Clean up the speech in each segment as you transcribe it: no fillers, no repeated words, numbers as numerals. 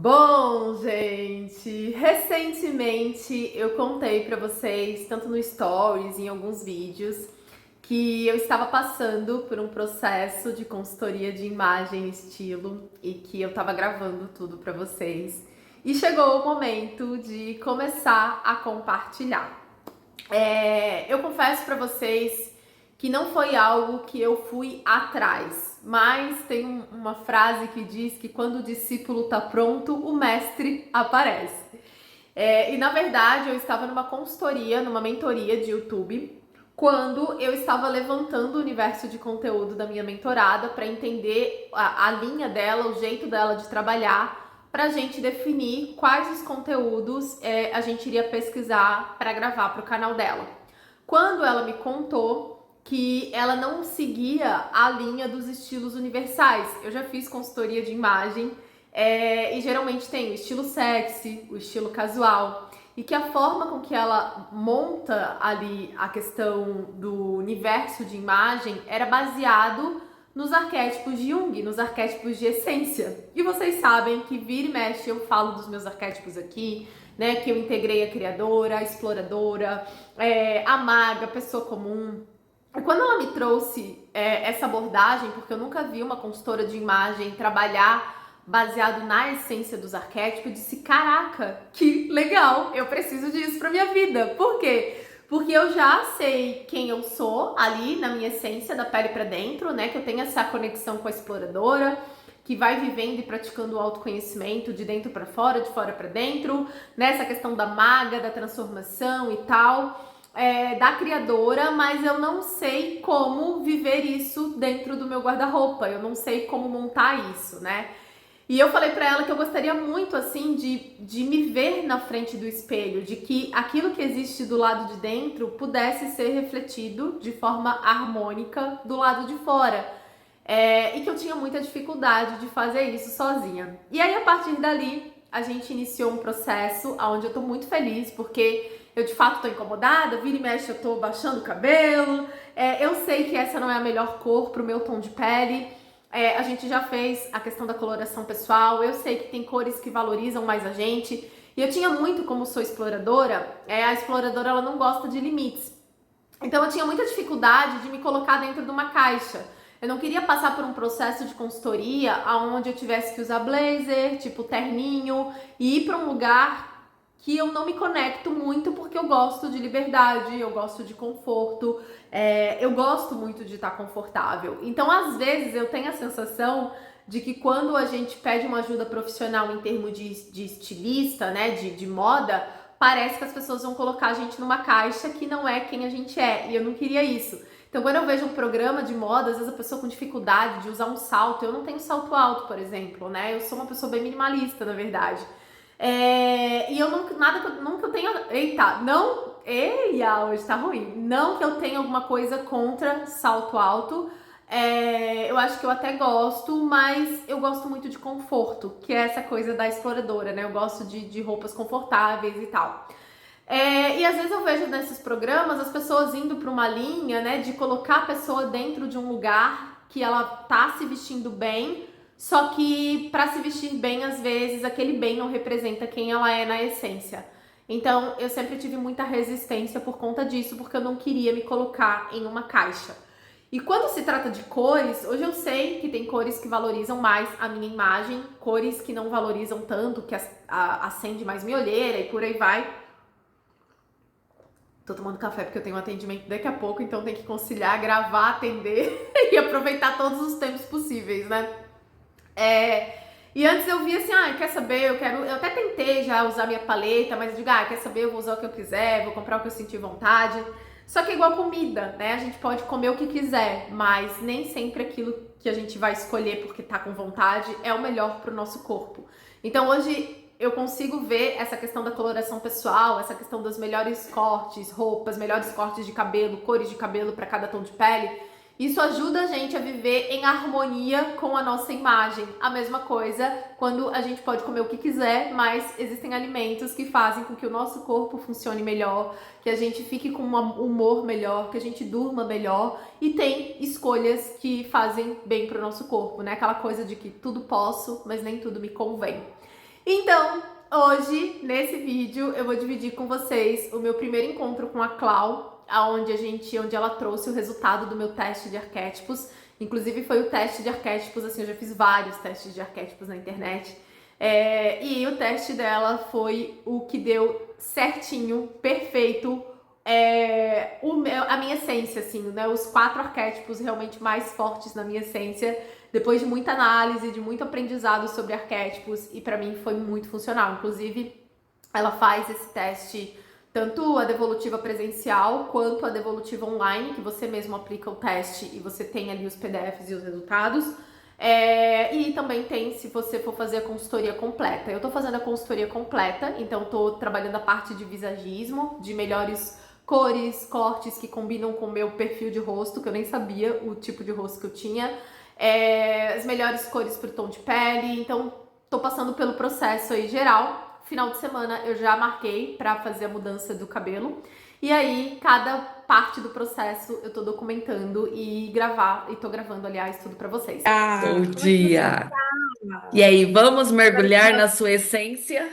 Bom, gente, recentemente eu contei pra vocês, tanto no Stories, em alguns vídeos, que eu estava passando por um processo de consultoria de imagem e estilo e que eu estava gravando tudo pra vocês. E chegou o momento de começar a compartilhar. Eu confesso pra vocês que não foi algo que eu fui atrás, mas tem uma frase que diz que quando o discípulo tá pronto, o mestre aparece. E na verdade eu estava numa consultoria, numa mentoria de YouTube, quando eu estava levantando o universo de conteúdo da minha mentorada para entender a linha dela, o jeito dela de trabalhar, para a gente definir quais os conteúdos a gente iria pesquisar para gravar para o canal dela. Quando ela me contou que ela não seguia a linha dos estilos universais, eu já fiz consultoria de imagem e geralmente tem o estilo sexy, o estilo casual, e que a forma com que ela monta ali a questão do universo de imagem era baseado nos arquétipos de Jung, nos arquétipos de essência. E vocês sabem que vira e mexe eu falo dos meus arquétipos aqui, né? Que eu integrei a criadora, a exploradora, a maga, a pessoa comum. E quando ela me trouxe essa abordagem, porque eu nunca vi uma consultora de imagem trabalhar baseado na essência dos arquétipos, eu disse, caraca, que legal, eu preciso disso pra minha vida. Por quê? Porque eu já sei quem eu sou ali na minha essência, da pele pra dentro, né? Que eu tenho essa conexão com a exploradora, que vai vivendo e praticando o autoconhecimento de dentro pra fora, de fora pra dentro, nessa questão da maga, da transformação e tal. Da criadora, mas eu não sei como viver isso dentro do meu guarda-roupa, eu não sei como montar isso, né? E eu falei pra ela que eu gostaria muito, assim, de me ver na frente do espelho, de que aquilo que existe do lado de dentro pudesse ser refletido de forma harmônica do lado de fora. E que eu tinha muita dificuldade de fazer isso sozinha. E aí, a partir dali, a gente iniciou um processo onde eu tô muito feliz, porque eu de fato tô incomodada, vira e mexe eu tô baixando o cabelo, eu sei que essa não é a melhor cor pro meu tom de pele. A gente já fez a questão da coloração pessoal, eu sei que tem cores que valorizam mais a gente, e eu tinha muito, como sou exploradora, a exploradora ela não gosta de limites. Então eu tinha muita dificuldade de me colocar dentro de uma caixa. Eu não queria passar por um processo de consultoria onde eu tivesse que usar blazer, tipo terninho, e ir para um lugar que eu não me conecto muito porque eu gosto de liberdade, eu gosto de conforto, eu gosto muito de estar confortável. Então, às vezes, eu tenho a sensação de que quando a gente pede uma ajuda profissional em termos de estilista, né, de moda, parece que as pessoas vão colocar a gente numa caixa que não é quem a gente é, e eu não queria isso. Então, quando eu vejo um programa de moda, às vezes a pessoa com dificuldade de usar um salto, eu não tenho salto alto, por exemplo, né? Eu sou uma pessoa bem minimalista, na verdade. E eu nunca, nunca eu tenha. Eita, não. Eia, hoje tá ruim. Não que eu tenha alguma coisa contra salto alto. Eu acho que eu até gosto, mas eu gosto muito de conforto, que é essa coisa da exploradora, né? Eu gosto de roupas confortáveis e tal. E às vezes eu vejo nesses programas as pessoas indo para uma linha, né, de colocar a pessoa dentro de um lugar que ela tá se vestindo bem, só que para se vestir bem, às vezes aquele bem não representa quem ela é na essência. Então eu sempre tive muita resistência por conta disso, porque eu não queria me colocar em uma caixa. E quando se trata de cores, hoje eu sei que tem cores que valorizam mais a minha imagem, cores que não valorizam tanto, que acende mais minha olheira e por aí vai. Tô tomando café porque eu tenho um atendimento daqui a pouco, então tem que conciliar, gravar, atender e aproveitar todos os tempos possíveis, né? E antes eu via assim, quer saber, eu até tentei já usar minha paleta, mas eu digo, quer saber, eu vou usar o que eu quiser, vou comprar o que eu sentir vontade. Só que é igual comida, né? A gente pode comer o que quiser, mas nem sempre aquilo que a gente vai escolher porque tá com vontade é o melhor pro nosso corpo. Então hoje eu consigo ver essa questão da coloração pessoal, essa questão dos melhores cortes, roupas, melhores cortes de cabelo, cores de cabelo para cada tom de pele. Isso ajuda a gente a viver em harmonia com a nossa imagem. A mesma coisa quando a gente pode comer o que quiser, mas existem alimentos que fazem com que o nosso corpo funcione melhor, que a gente fique com um humor melhor, que a gente durma melhor, e tem escolhas que fazem bem para o nosso corpo, né? Aquela coisa de que tudo posso, mas nem tudo me convém. Então, hoje, nesse vídeo, eu vou dividir com vocês o meu primeiro encontro com a Clau, onde ela trouxe o resultado do meu teste de arquétipos. Inclusive, foi o teste de arquétipos, assim, eu já fiz vários testes de arquétipos na internet. E o teste dela foi o que deu certinho, perfeito, a minha essência, assim, né? Os 4 arquétipos realmente mais fortes na minha essência, depois de muita análise, de muito aprendizado sobre arquétipos, e para mim foi muito funcional. Inclusive, ela faz esse teste tanto a devolutiva presencial quanto a devolutiva online, que você mesmo aplica o teste e você tem ali os PDFs e os resultados. E também tem, se você for fazer a consultoria completa. Eu tô fazendo a consultoria completa, então tô trabalhando a parte de visagismo, de melhores cores, cortes que combinam com o meu perfil de rosto, que eu nem sabia o tipo de rosto que eu tinha, as melhores cores pro tom de pele. Então, tô passando pelo processo aí geral. Final de semana eu já marquei para fazer a mudança do cabelo. E aí, cada parte do processo eu tô documentando e tô gravando, aliás, tudo para vocês. Bom Ah, como é que você dia! E tá? aí, vamos Agora que mergulhar já na sua essência?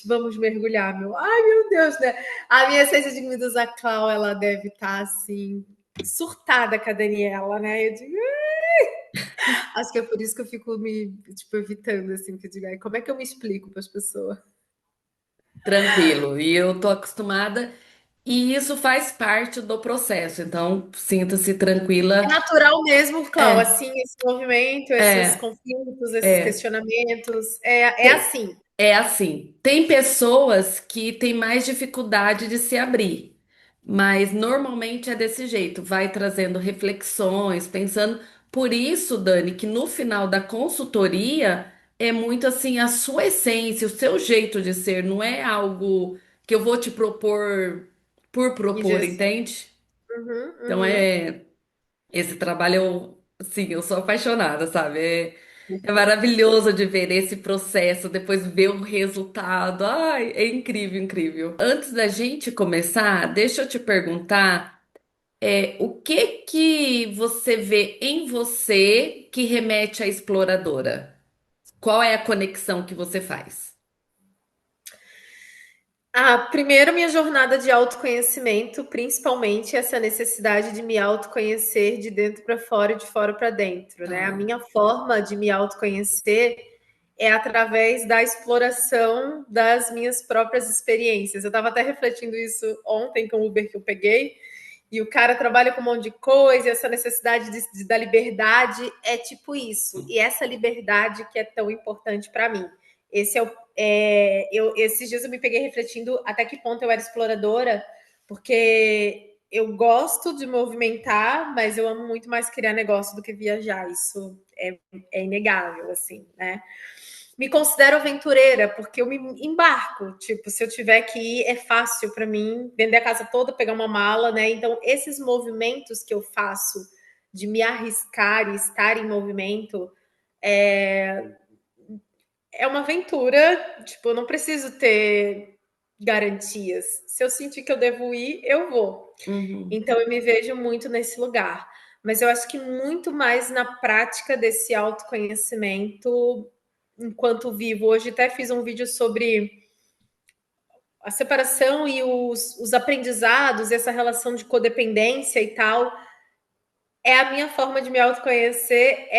vamos mergulhar, meu. Ai, meu Deus, né? A minha essência de Medusa Clau, ela deve estar assim, surtada com a Daniela, né? Eu digo, acho que é por isso que eu fico me, tipo, evitando, assim, que eu digo, ai, como é que eu me explico para as pessoas? Tranquilo, e eu tô acostumada, e isso faz parte do processo, então sinta-se É tranquila. natural mesmo, Clau, É, assim, esse movimento, esses é, conflitos, esses é. questionamentos, é assim. É assim, tem pessoas que têm mais dificuldade de se abrir, mas normalmente é desse jeito, vai trazendo reflexões, pensando. Por isso, Dani, que no final da consultoria é muito assim a sua essência, o seu jeito de ser, não é algo que eu vou te propor por propor, Engessado. entende? Uhum, Então uhum. esse trabalho, sim, eu sou apaixonada, sabe? É maravilhoso de ver esse processo, depois ver o resultado. Ai, é incrível, incrível. Antes da gente começar, deixa eu te perguntar, o que que você vê em você que remete à exploradora? Qual é a conexão que você faz? Primeiro, minha jornada de autoconhecimento, principalmente essa necessidade de me autoconhecer de dentro para fora e de fora para dentro, né? A Ah, minha forma de me autoconhecer é através da exploração das minhas próprias experiências. Eu estava até refletindo isso ontem com o Uber que eu peguei, e o cara trabalha com um monte de coisa, e essa necessidade da liberdade é tipo isso. E essa liberdade que é tão importante para mim. Esse é o esses dias eu me peguei refletindo até que ponto eu era exploradora, porque eu gosto de movimentar, mas eu amo muito mais criar negócio do que viajar. Isso é inegável, assim, né? Me considero aventureira porque eu me embarco. Tipo, se eu tiver que ir, é fácil para mim vender a casa toda, pegar uma mala, né? Então, esses movimentos que eu faço de me arriscar e estar em movimento é, é uma aventura, tipo, eu não preciso ter garantias. Se eu sentir que eu devo ir, eu vou. uhum. Então eu me vejo muito nesse lugar. Mas eu acho que muito mais na prática desse autoconhecimento enquanto vivo. Hoje até fiz um vídeo sobre a separação e os aprendizados, essa relação de codependência e tal. É a minha forma de me autoconhecer,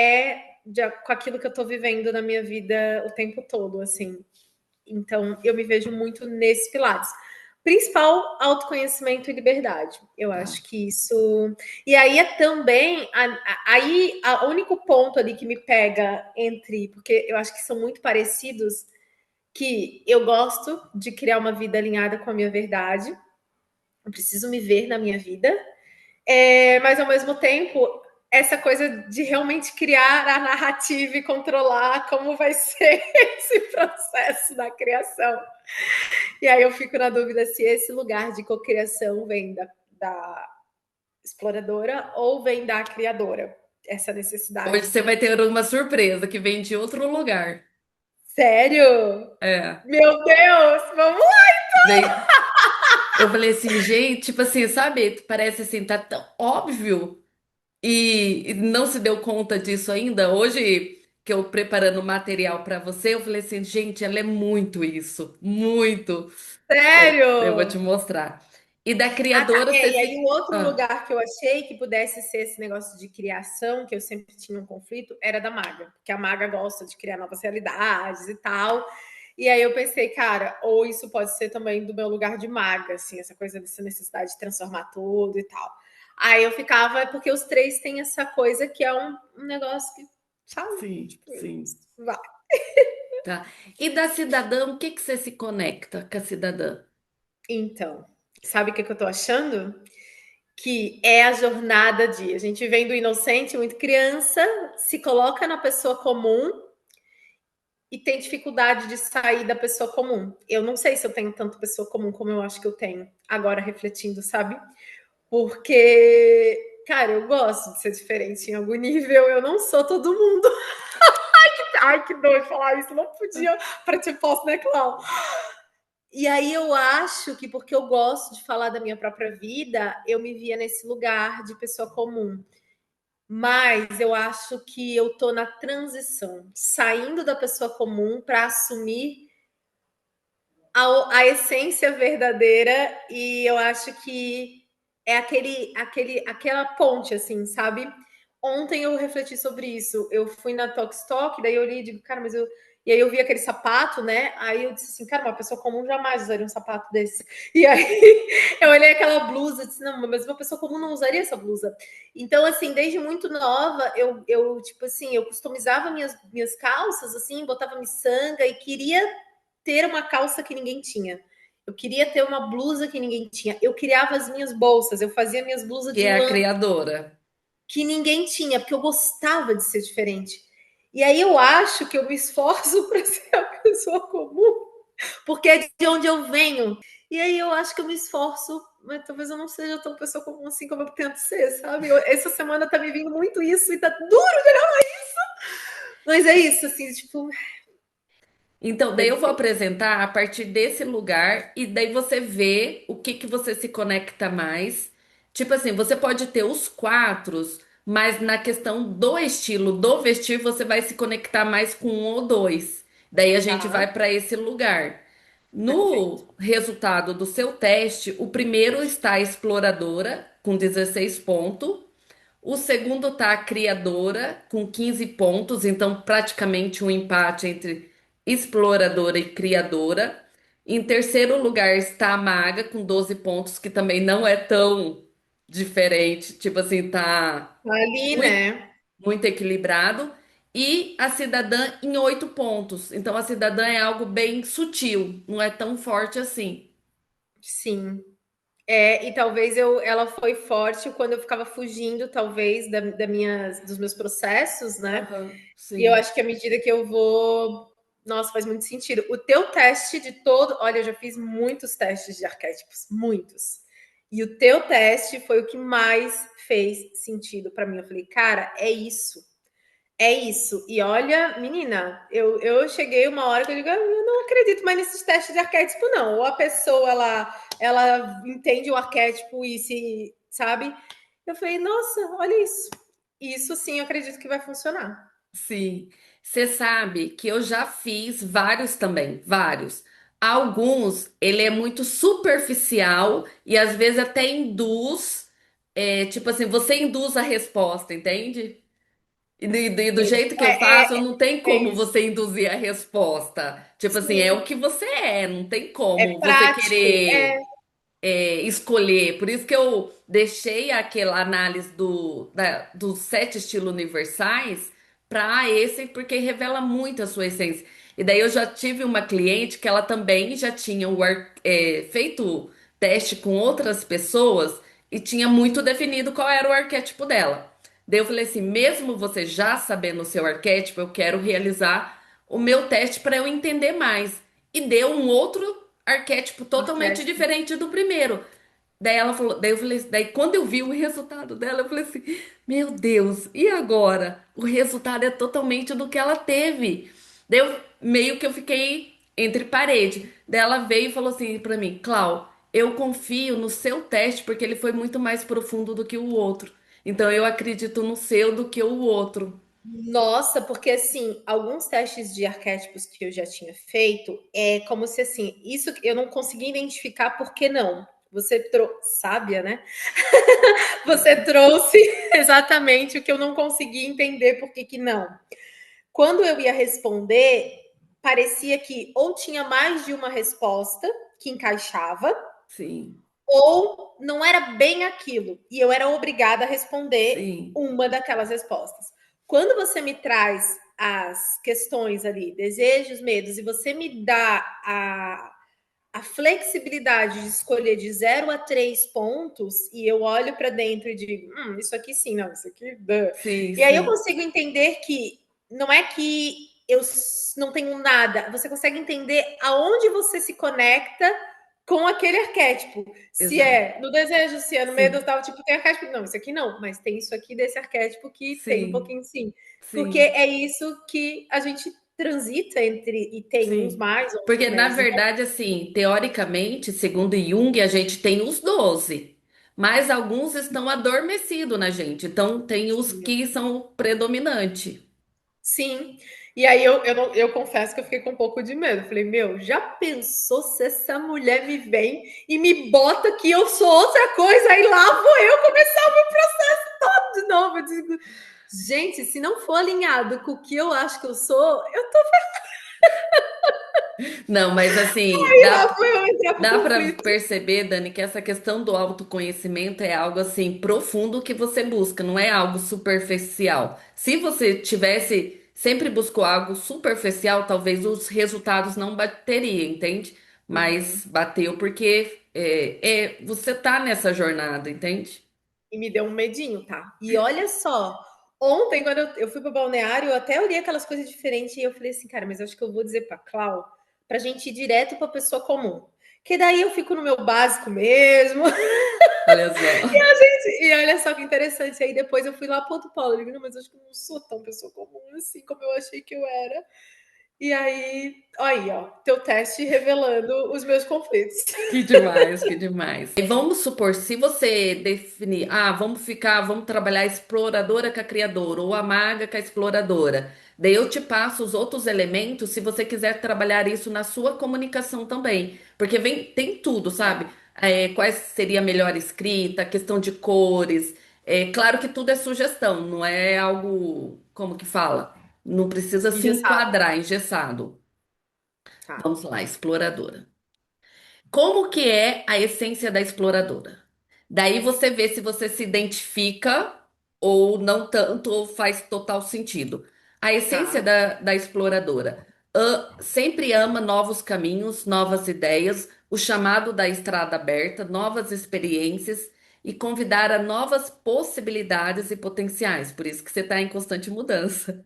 com aquilo que eu estou vivendo na minha vida o tempo todo, assim. Então, eu me vejo muito nesses pilares. Principal, autoconhecimento e liberdade. Eu Tá. acho que isso. E aí é também. Aí, o único ponto ali que me pega entre. Porque eu acho que são muito parecidos. Que eu gosto de criar uma vida alinhada com a minha verdade. Eu preciso me ver na minha vida. Mas ao mesmo tempo, essa coisa de realmente criar a narrativa e controlar como vai ser esse processo da criação. E aí eu fico na dúvida se esse lugar de cocriação vem da exploradora ou vem da criadora. Essa Hoje necessidade você vai de. ter uma surpresa que vem de outro lugar. Sério? É. Meu Deus, vamos lá! Vem. Eu falei assim, gente, tipo assim, sabe? Parece assim, tá tão óbvio e não se deu conta disso ainda. Hoje. que eu preparando material para você, eu falei assim, gente, ela é muito isso, muito. Eu vou te Sério? mostrar. E da Ah, tá. criadora, você É, e aí o se. outro Ah, lugar que eu achei que pudesse ser esse negócio de criação, que eu sempre tinha um conflito, era da Maga, porque a Maga gosta de criar novas realidades e tal. E aí eu pensei, cara, ou isso pode ser também do meu lugar de maga, assim, essa coisa dessa necessidade de transformar tudo e tal. Aí eu ficava, porque os três têm essa coisa que é um negócio que, sabe? sim, Tipo, sim. vai. Tá. E da cidadã, o que que você se conecta com a cidadã? Então, sabe o que, que eu tô achando? Que é a jornada de. A gente vem do inocente, muito criança, se coloca na pessoa comum e tem dificuldade de sair da pessoa comum. Eu não sei se eu tenho tanto pessoa comum como eu acho que eu tenho, agora refletindo, sabe? Porque, cara, eu gosto de ser diferente em algum nível, eu não sou todo mundo. Ai, que dor de falar isso, não podia para te posso, né, Clau? E aí eu acho que porque eu gosto de falar da minha própria vida, eu me via nesse lugar de pessoa comum. Mas eu acho que eu tô na transição, saindo da pessoa comum para assumir a essência verdadeira, e eu acho que é aquela ponte, assim, sabe? Ontem eu refleti sobre isso. Eu fui na Tokstok, daí eu li e digo, cara, mas eu. E aí eu vi aquele sapato, né? Aí eu disse assim, cara, uma pessoa comum jamais usaria um sapato desse. E aí eu olhei aquela blusa e disse, não, mas uma pessoa comum não usaria essa blusa. Então, assim, desde muito nova, eu tipo assim, eu customizava minhas calças, assim, botava miçanga e queria ter uma calça que ninguém tinha. Eu queria ter uma blusa que ninguém tinha. Eu criava as minhas bolsas, eu fazia minhas blusas Que de é a lã criadora. que ninguém tinha, porque eu gostava de ser diferente. E aí eu acho que eu me esforço para ser a pessoa comum, porque é de onde eu venho. E aí eu acho que eu me esforço, mas talvez eu não seja tão pessoa comum assim como eu tento ser, sabe? Essa semana tá me vindo muito isso e tá duro, mas é isso, assim, tipo, Então, daí eu vou deve apresentar a partir desse lugar e daí você vê o que que você se conecta mais. Tipo assim, você pode ter os quatro, mas na questão do estilo do vestir, você vai se conectar mais com um ou dois. Daí a gente tá, vai para esse lugar. perfeito. No resultado do seu teste, o primeiro está a exploradora, com 16 pontos. O segundo está a criadora, com 15 pontos. Então, praticamente um empate entre exploradora e criadora. Em terceiro lugar está a maga, com 12 pontos, que também não é tão diferente. Tipo assim, tá Ali, muito, né? muito equilibrado. E a cidadã em 8 pontos. Então, a cidadã é algo bem sutil, não é tão forte assim. Sim. E talvez ela foi forte quando eu ficava fugindo, talvez, dos meus processos, né? Aham, E eu sim. acho que à medida que eu vou. Nossa, faz muito sentido. O teu teste de todo. Olha, eu já fiz muitos testes de arquétipos, muitos. E o teu teste foi o que mais fez sentido para mim. Eu falei, cara, é isso. É isso. E olha, menina, eu cheguei uma hora que eu digo, "Ah, eu não acredito mais nesses testes de arquétipo, não. Ou a pessoa ela entende o arquétipo e se, sabe? Eu falei, nossa, olha isso. Isso sim, eu acredito que vai funcionar. Sim, você sabe que eu já fiz vários também, vários. Alguns, ele é muito superficial e às vezes até induz, tipo assim, você induz a resposta, entende? E do jeito que eu É, faço, não tem é como isso. você induzir a resposta. Tipo assim, é o Sim, que você é, não tem é como você prático. querer escolher. Por isso que eu deixei aquela análise dos 7 estilos universais para esse, porque revela muito a sua essência. E daí eu já tive uma cliente que ela também já tinha feito teste com outras pessoas e tinha muito definido qual era o arquétipo dela. Daí eu falei assim, mesmo você já sabendo o seu arquétipo, eu quero realizar o meu teste para eu entender mais. E deu um outro arquétipo totalmente Arquétipo. diferente do primeiro. Daí ela falou, daí eu falei, daí quando eu vi o resultado dela, eu falei assim, meu Deus, e agora? O resultado é totalmente do que ela teve. Daí eu meio que eu fiquei entre parede. Daí ela veio e falou assim pra mim, Clau, eu confio no seu teste porque ele foi muito mais profundo do que o outro. Então eu acredito no seu do que o outro. Nossa, porque assim, alguns testes de arquétipos que eu já tinha feito, é como se assim, isso eu não conseguia identificar por que não. Você sábia, né? Você trouxe exatamente o que eu não conseguia entender por que que não. Quando eu ia responder, parecia que ou tinha mais de uma resposta que encaixava, Sim, ou não era bem aquilo, e eu era obrigada a responder sim, uma daquelas respostas. Quando você me traz as questões ali, desejos, medos, e você me dá a flexibilidade de escolher de 0 a 3 pontos, e eu olho para dentro e digo, isso aqui sim, não, isso aqui. Duh. sim, E aí eu sim. consigo entender que não é que eu não tenho nada, você consegue entender aonde você se conecta com aquele arquétipo. Se Exato. é no desejo, se é no medo, Sim, tal, tipo, tem arquétipo. Não, isso aqui não, mas tem isso aqui desse arquétipo que tem um sim, pouquinho sim. Porque sim, é isso que a gente transita entre, e tem uns sim. mais, outros Porque, na menos. Então, verdade, assim, teoricamente, segundo Jung, a gente tem os 12, mas alguns estão adormecidos na gente. Então, tem os que são predominantes. sim. E aí eu confesso que eu fiquei com um pouco de medo. Falei, meu, já pensou se essa mulher me vem e me bota que eu sou outra coisa? Aí lá vou eu começar o meu processo todo de novo. Eu digo, gente, se não for alinhado com o que eu acho que eu sou, eu tô Não, mas assim, aí, lá dá, vou eu entrar pro dá para conflito. perceber, Dani, que essa questão do autoconhecimento é algo assim profundo que você busca, não é algo superficial. Se você tivesse sempre buscou algo superficial, talvez os resultados não bateriam, entende? Mas Uhum. bateu porque você tá nessa jornada, entende? E me deu um medinho, tá? E olha só, ontem, quando eu fui pro balneário, eu até olhei aquelas coisas diferentes e eu falei assim, cara, mas eu acho que eu vou dizer pra Clau pra gente ir direto pra pessoa comum. Que daí eu fico no meu básico mesmo. Olha só. E olha só que interessante. Aí depois eu fui lá pro outro polo. Eu digo, não, mas eu acho que eu não sou tão pessoa comum assim como eu achei que eu era. E aí, ó, teu teste revelando os meus conflitos. Que demais, que demais. E vamos supor, se você definir, vamos trabalhar a exploradora com a criadora, ou a maga com a exploradora. Daí eu te passo os outros elementos se você quiser trabalhar isso na sua comunicação também. Porque tem tudo, sabe? Quais seria a melhor escrita, questão de cores. Claro que tudo é sugestão, não é algo, como que fala? Não precisa se Engessado. enquadrar, engessado. Tá, Vamos lá, exploradora. Como que é a essência da exploradora? Daí você vê se você se identifica ou não tanto, ou faz total sentido. A essência tá, da exploradora sempre ama novos caminhos, novas ideias, o chamado da estrada aberta, novas experiências e convidar a novas possibilidades e potenciais. Por isso que você está em constante mudança.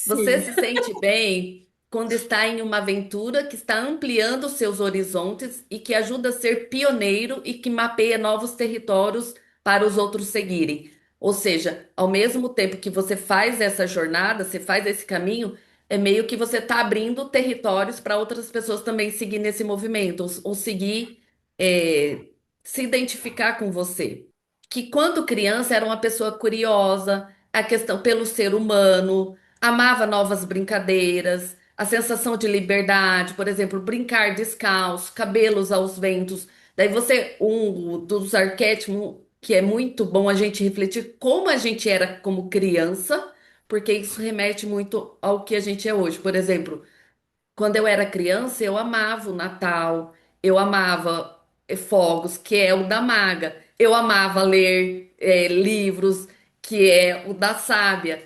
Você sim. se sente bem quando está em uma aventura que está ampliando seus horizontes e que ajuda a ser pioneiro e que mapeia novos territórios para os outros seguirem. Ou seja, ao mesmo tempo que você faz essa jornada, você faz esse caminho, é meio que você está abrindo territórios para outras pessoas também seguir nesse movimento, ou seguir, é, se identificar com você. Que quando criança era uma pessoa curiosa, a questão pelo ser humano. Amava novas brincadeiras, a sensação de liberdade, por exemplo, brincar descalço, cabelos aos ventos. Daí um dos arquétipos que é muito bom a gente refletir como a gente era como criança, porque isso remete muito ao que a gente é hoje. Por exemplo, quando eu era criança, eu amava o Natal, eu amava fogos, que é o da maga. Eu amava ler livros, que é o da sábia,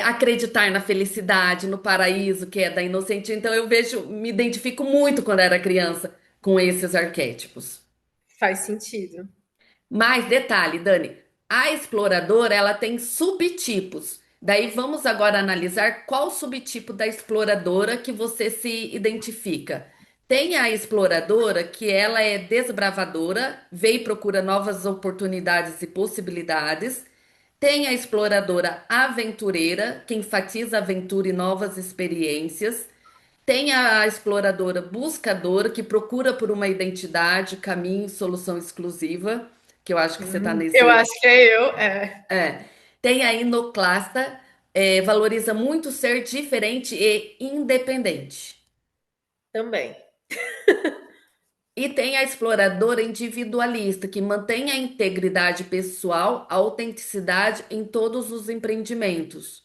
acreditar na felicidade, no paraíso, que é da inocente. Então eu vejo, me identifico muito quando era criança com esses arquétipos. Faz sentido. Mas detalhe, Dani, a exploradora, ela tem subtipos. Daí vamos agora analisar qual subtipo da exploradora que você se identifica. Tem a exploradora que ela é desbravadora, vê e procura novas oportunidades e possibilidades. Tem a exploradora aventureira, que enfatiza aventura e novas experiências. Tem a exploradora buscadora, que procura por uma identidade, caminho, solução exclusiva, que eu acho que você está Eu nesse. acho que é eu. É. É. Tem a inoclasta, valoriza muito ser diferente e independente. Também. E tem a exploradora individualista, que mantém a integridade pessoal, a autenticidade em todos os empreendimentos.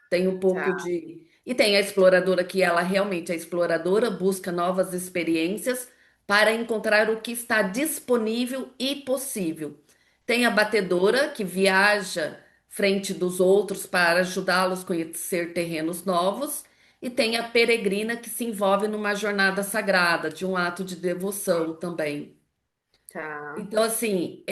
Tem um pouco Tá. de. E tem a exploradora, que ela realmente, a exploradora, busca novas experiências para encontrar o que está disponível e possível. Tem a batedora, que viaja frente dos outros para ajudá-los a conhecer terrenos novos. E tem a peregrina que se envolve numa jornada sagrada, de um ato de devoção também. Tá. Então, assim,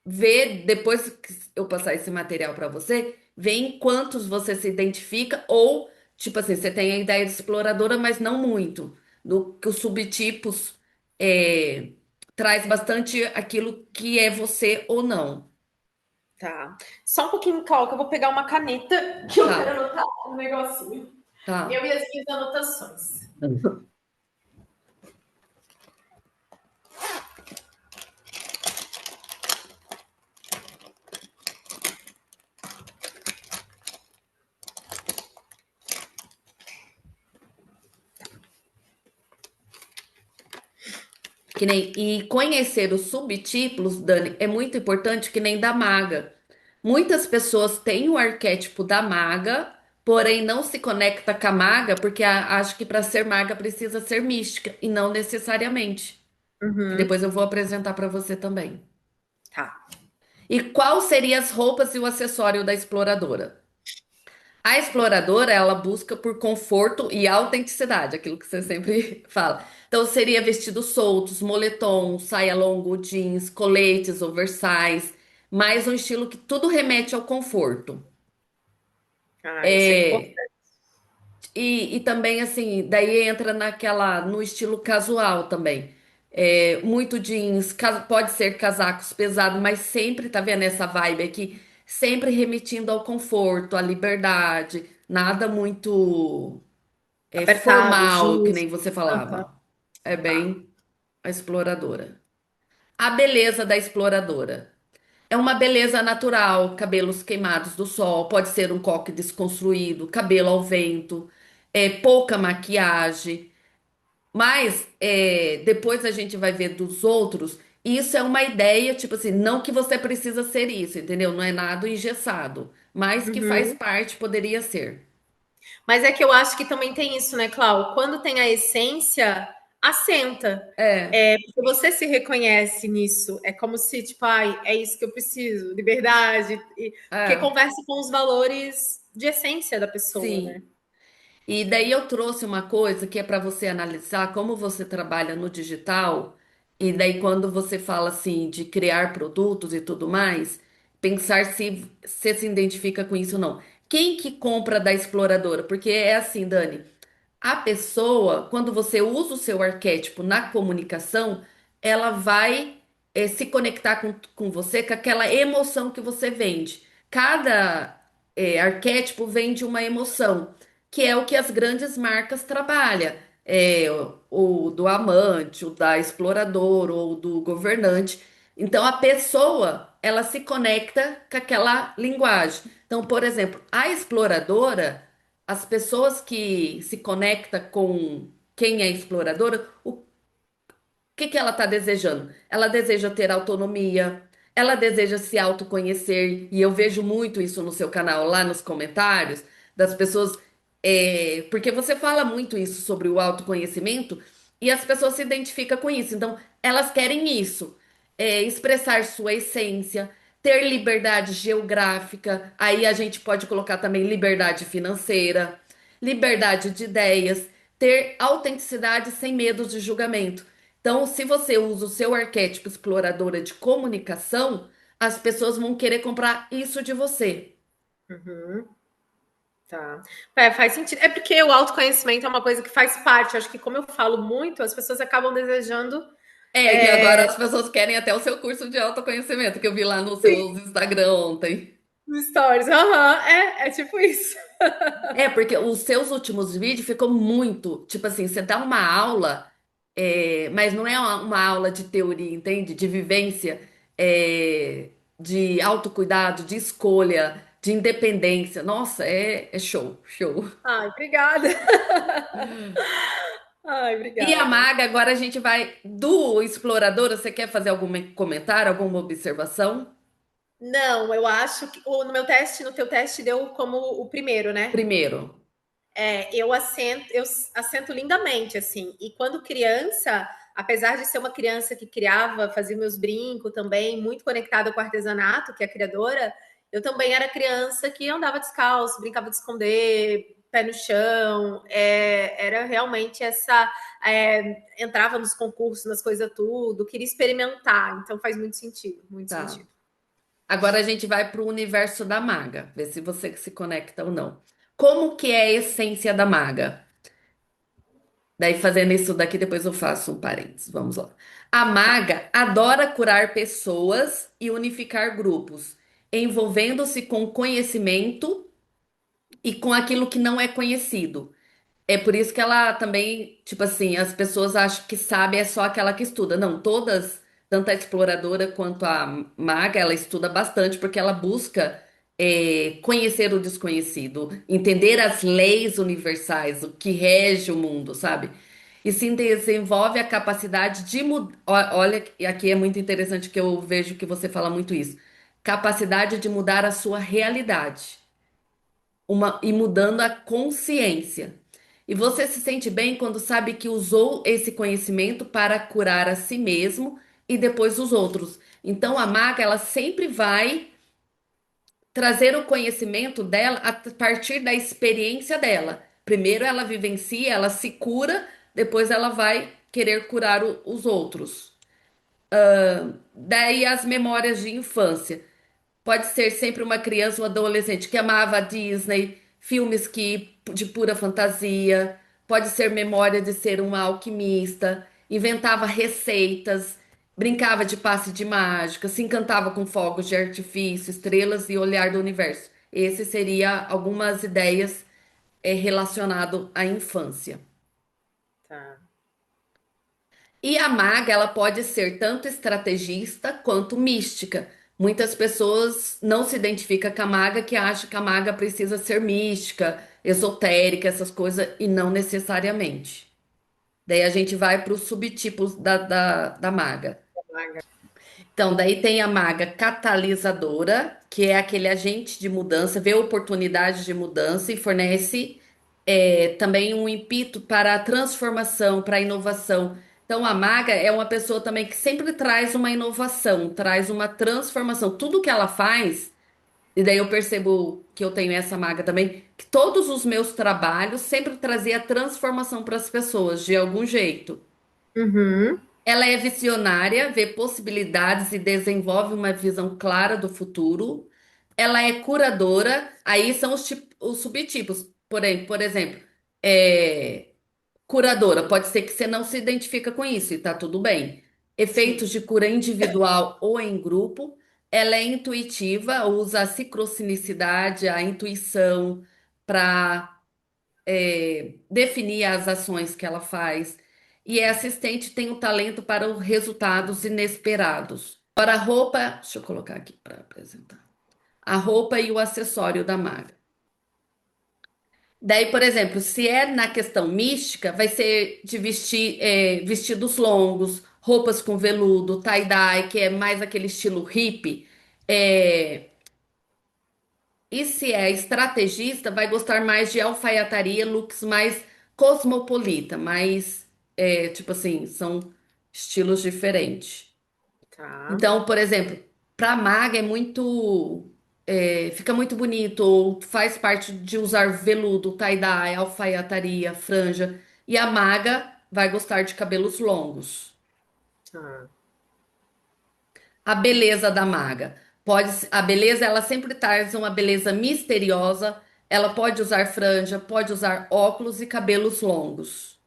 vê, depois que eu passar esse material para você, vê em quantos você se identifica, ou, tipo assim, você tem a ideia de exploradora, mas não muito. No que os subtipos é, traz bastante aquilo que é você ou não. Tá. Só um pouquinho, Cláudia, que eu vou pegar uma caneta que eu quero Tá, anotar um negocinho. tá. Eu e as minhas anotações. Que nem, e conhecer os subtítulos, Dani, é muito importante, que nem da maga. Muitas pessoas têm o arquétipo da maga, porém não se conecta com a maga porque acha que para ser maga precisa ser mística, e não necessariamente. Que Uhum. depois eu vou apresentar para você também. Tá. E qual seriam as roupas e o acessório da exploradora? A exploradora, ela busca por conforto e autenticidade, aquilo que você sempre fala. Então, seria vestidos soltos, moletom, saia longo, jeans, coletes, oversize, mais um estilo que tudo remete ao conforto. Ah, isso é É, importante. e também, assim, daí entra no estilo casual também. Muito jeans, pode ser casacos pesados, mas sempre, tá vendo essa vibe aqui? Sempre remetindo ao conforto, à liberdade, nada muito Apertado, formal, que nem justo. você Aham. falava. É Tá. bem a exploradora. A beleza da exploradora. É uma beleza natural, cabelos queimados do sol, pode ser um coque desconstruído, cabelo ao vento, pouca maquiagem. Mas depois a gente vai ver dos outros. Isso é uma ideia, tipo assim, não que você precisa ser isso, entendeu? Não é nada engessado, mas que faz Uhum. parte, poderia ser. Mas é que eu acho que também tem isso, né, Clau? Quando tem a essência, assenta. É, Porque você se reconhece nisso. É como se, tipo, ai, é isso que eu preciso, liberdade. Porque é, conversa com os valores de essência da pessoa, né? sim. E daí eu trouxe uma coisa que é para você analisar como você trabalha no digital, e daí quando você fala assim de criar produtos e tudo mais, pensar se você se identifica com isso ou não. Quem que compra da exploradora? Porque é assim, Dani. A pessoa, quando você usa o seu arquétipo na comunicação, ela vai se conectar com você, com aquela emoção que você vende. Cada arquétipo vende uma emoção, que é o que as grandes marcas trabalham. O do amante, o da explorador, ou do governante. Então, a pessoa, ela se conecta com aquela linguagem. Então, por exemplo, a exploradora, as pessoas que se conectam com quem é exploradora, o que ela está desejando? Ela deseja ter autonomia, ela deseja se autoconhecer, e eu vejo muito isso no seu canal, lá nos comentários, das pessoas, porque você fala muito isso sobre o autoconhecimento, e as pessoas se identificam com isso. Então, elas querem isso, expressar sua essência, ter liberdade geográfica, aí a gente pode colocar também liberdade financeira, liberdade de ideias, ter autenticidade sem medo de julgamento. Então, se você usa o seu arquétipo exploradora de comunicação, as pessoas vão querer comprar isso de você. Uhum. Tá. Faz sentido. É porque o autoconhecimento é uma coisa que faz parte. Acho que, como eu falo muito, as pessoas acabam desejando. E agora as pessoas querem até o seu curso de autoconhecimento, que eu vi lá no seu Instagram ontem. Stories. Aham, é tipo isso. Porque os seus últimos vídeos ficou muito, tipo assim, você dá uma aula, mas não é uma aula de teoria, entende? De vivência, de autocuidado, de escolha. de independência. Nossa, é show, show. Ai, obrigada. Ai, E a obrigada. maga, agora a gente vai do explorador. Você quer fazer algum comentário, alguma observação? Não, eu acho que no meu teste, no teu teste deu como o primeiro, né? Primeiro, Eu assento lindamente, assim. E quando criança, apesar de ser uma criança que criava, fazia meus brincos também, muito conectada com o artesanato, que é a criadora, eu também era criança que andava descalço, brincava de esconder, pé no chão. Era realmente essa. Entrava nos concursos, nas coisas tudo, queria experimentar. Então faz muito sentido, muito tá. sentido. Agora a gente vai para o universo da maga, ver se você se conecta ou não. Como que é a essência da maga? Daí, fazendo isso daqui, depois eu faço um parênteses. Vamos lá. A Tá. maga adora curar pessoas e unificar grupos, envolvendo-se com conhecimento e com aquilo que não é conhecido. É por isso que ela também, tipo assim, as pessoas acham que sabe é só aquela que estuda. Não, todas, tanto a exploradora quanto a maga, ela estuda bastante porque ela busca conhecer o desconhecido, entender as leis universais, o que rege o mundo, sabe? E sim desenvolve a capacidade de mudar. Olha, e aqui é muito interessante que eu vejo que você fala muito isso. Capacidade de mudar a sua realidade e mudando a consciência. E você se sente bem quando sabe que usou esse conhecimento para curar a si mesmo e depois os outros. Então a maga, ela sempre vai trazer o conhecimento dela a partir da experiência dela. Primeiro ela vivencia, ela se cura, depois ela vai querer curar os outros. Daí as memórias de infância. Pode ser sempre uma criança ou adolescente que amava a Disney, filmes que de pura fantasia. Pode ser memória de ser uma alquimista, inventava receitas, brincava de passe de mágica, se encantava com fogos de artifício, estrelas e olhar do universo. Esse seria algumas ideias relacionado à infância. Tá. E a maga, ela pode ser tanto estrategista quanto mística. Muitas pessoas não se identificam com a maga, que acham que a maga precisa ser mística, esotérica, essas coisas, e não necessariamente. Daí a gente vai para os subtipos da maga. Então, daí tem a maga catalisadora, que é aquele agente de mudança, vê oportunidades de mudança e fornece também um impito para a transformação, para a inovação. Então, a maga é uma pessoa também que sempre traz uma inovação, traz uma transformação. Tudo que ela faz, e daí eu percebo que eu tenho essa maga também, que todos os meus trabalhos sempre trazia transformação para as pessoas, de algum jeito. Uhum. Ela é visionária, vê possibilidades e desenvolve uma visão clara do futuro. Ela é curadora, aí são os subtipos. Porém, por exemplo, é, curadora, pode ser que você não se identifica com isso e tá tudo bem. Sim. Efeitos de cura individual ou em grupo. Ela é intuitiva, usa a sincronicidade, a intuição para definir as ações que ela faz. E é assistente, tem o talento para os resultados inesperados. Agora, a roupa, deixa eu colocar aqui para apresentar. A roupa e o acessório da maga. Daí, por exemplo, se é na questão mística, vai ser de vestir vestidos longos, roupas com veludo, tie-dye, que é mais aquele estilo hippie. É, e se é estrategista, vai gostar mais de alfaiataria, looks mais cosmopolita, mais, tipo assim, são estilos diferentes. Tá. Então, por exemplo, para maga é muito, fica muito bonito, ou faz parte de usar veludo, tie-dye, alfaiataria, franja. E a maga vai gostar de cabelos longos. Tá. A beleza da maga. A beleza, ela sempre traz uma beleza misteriosa. Ela pode usar franja, pode usar óculos e cabelos longos.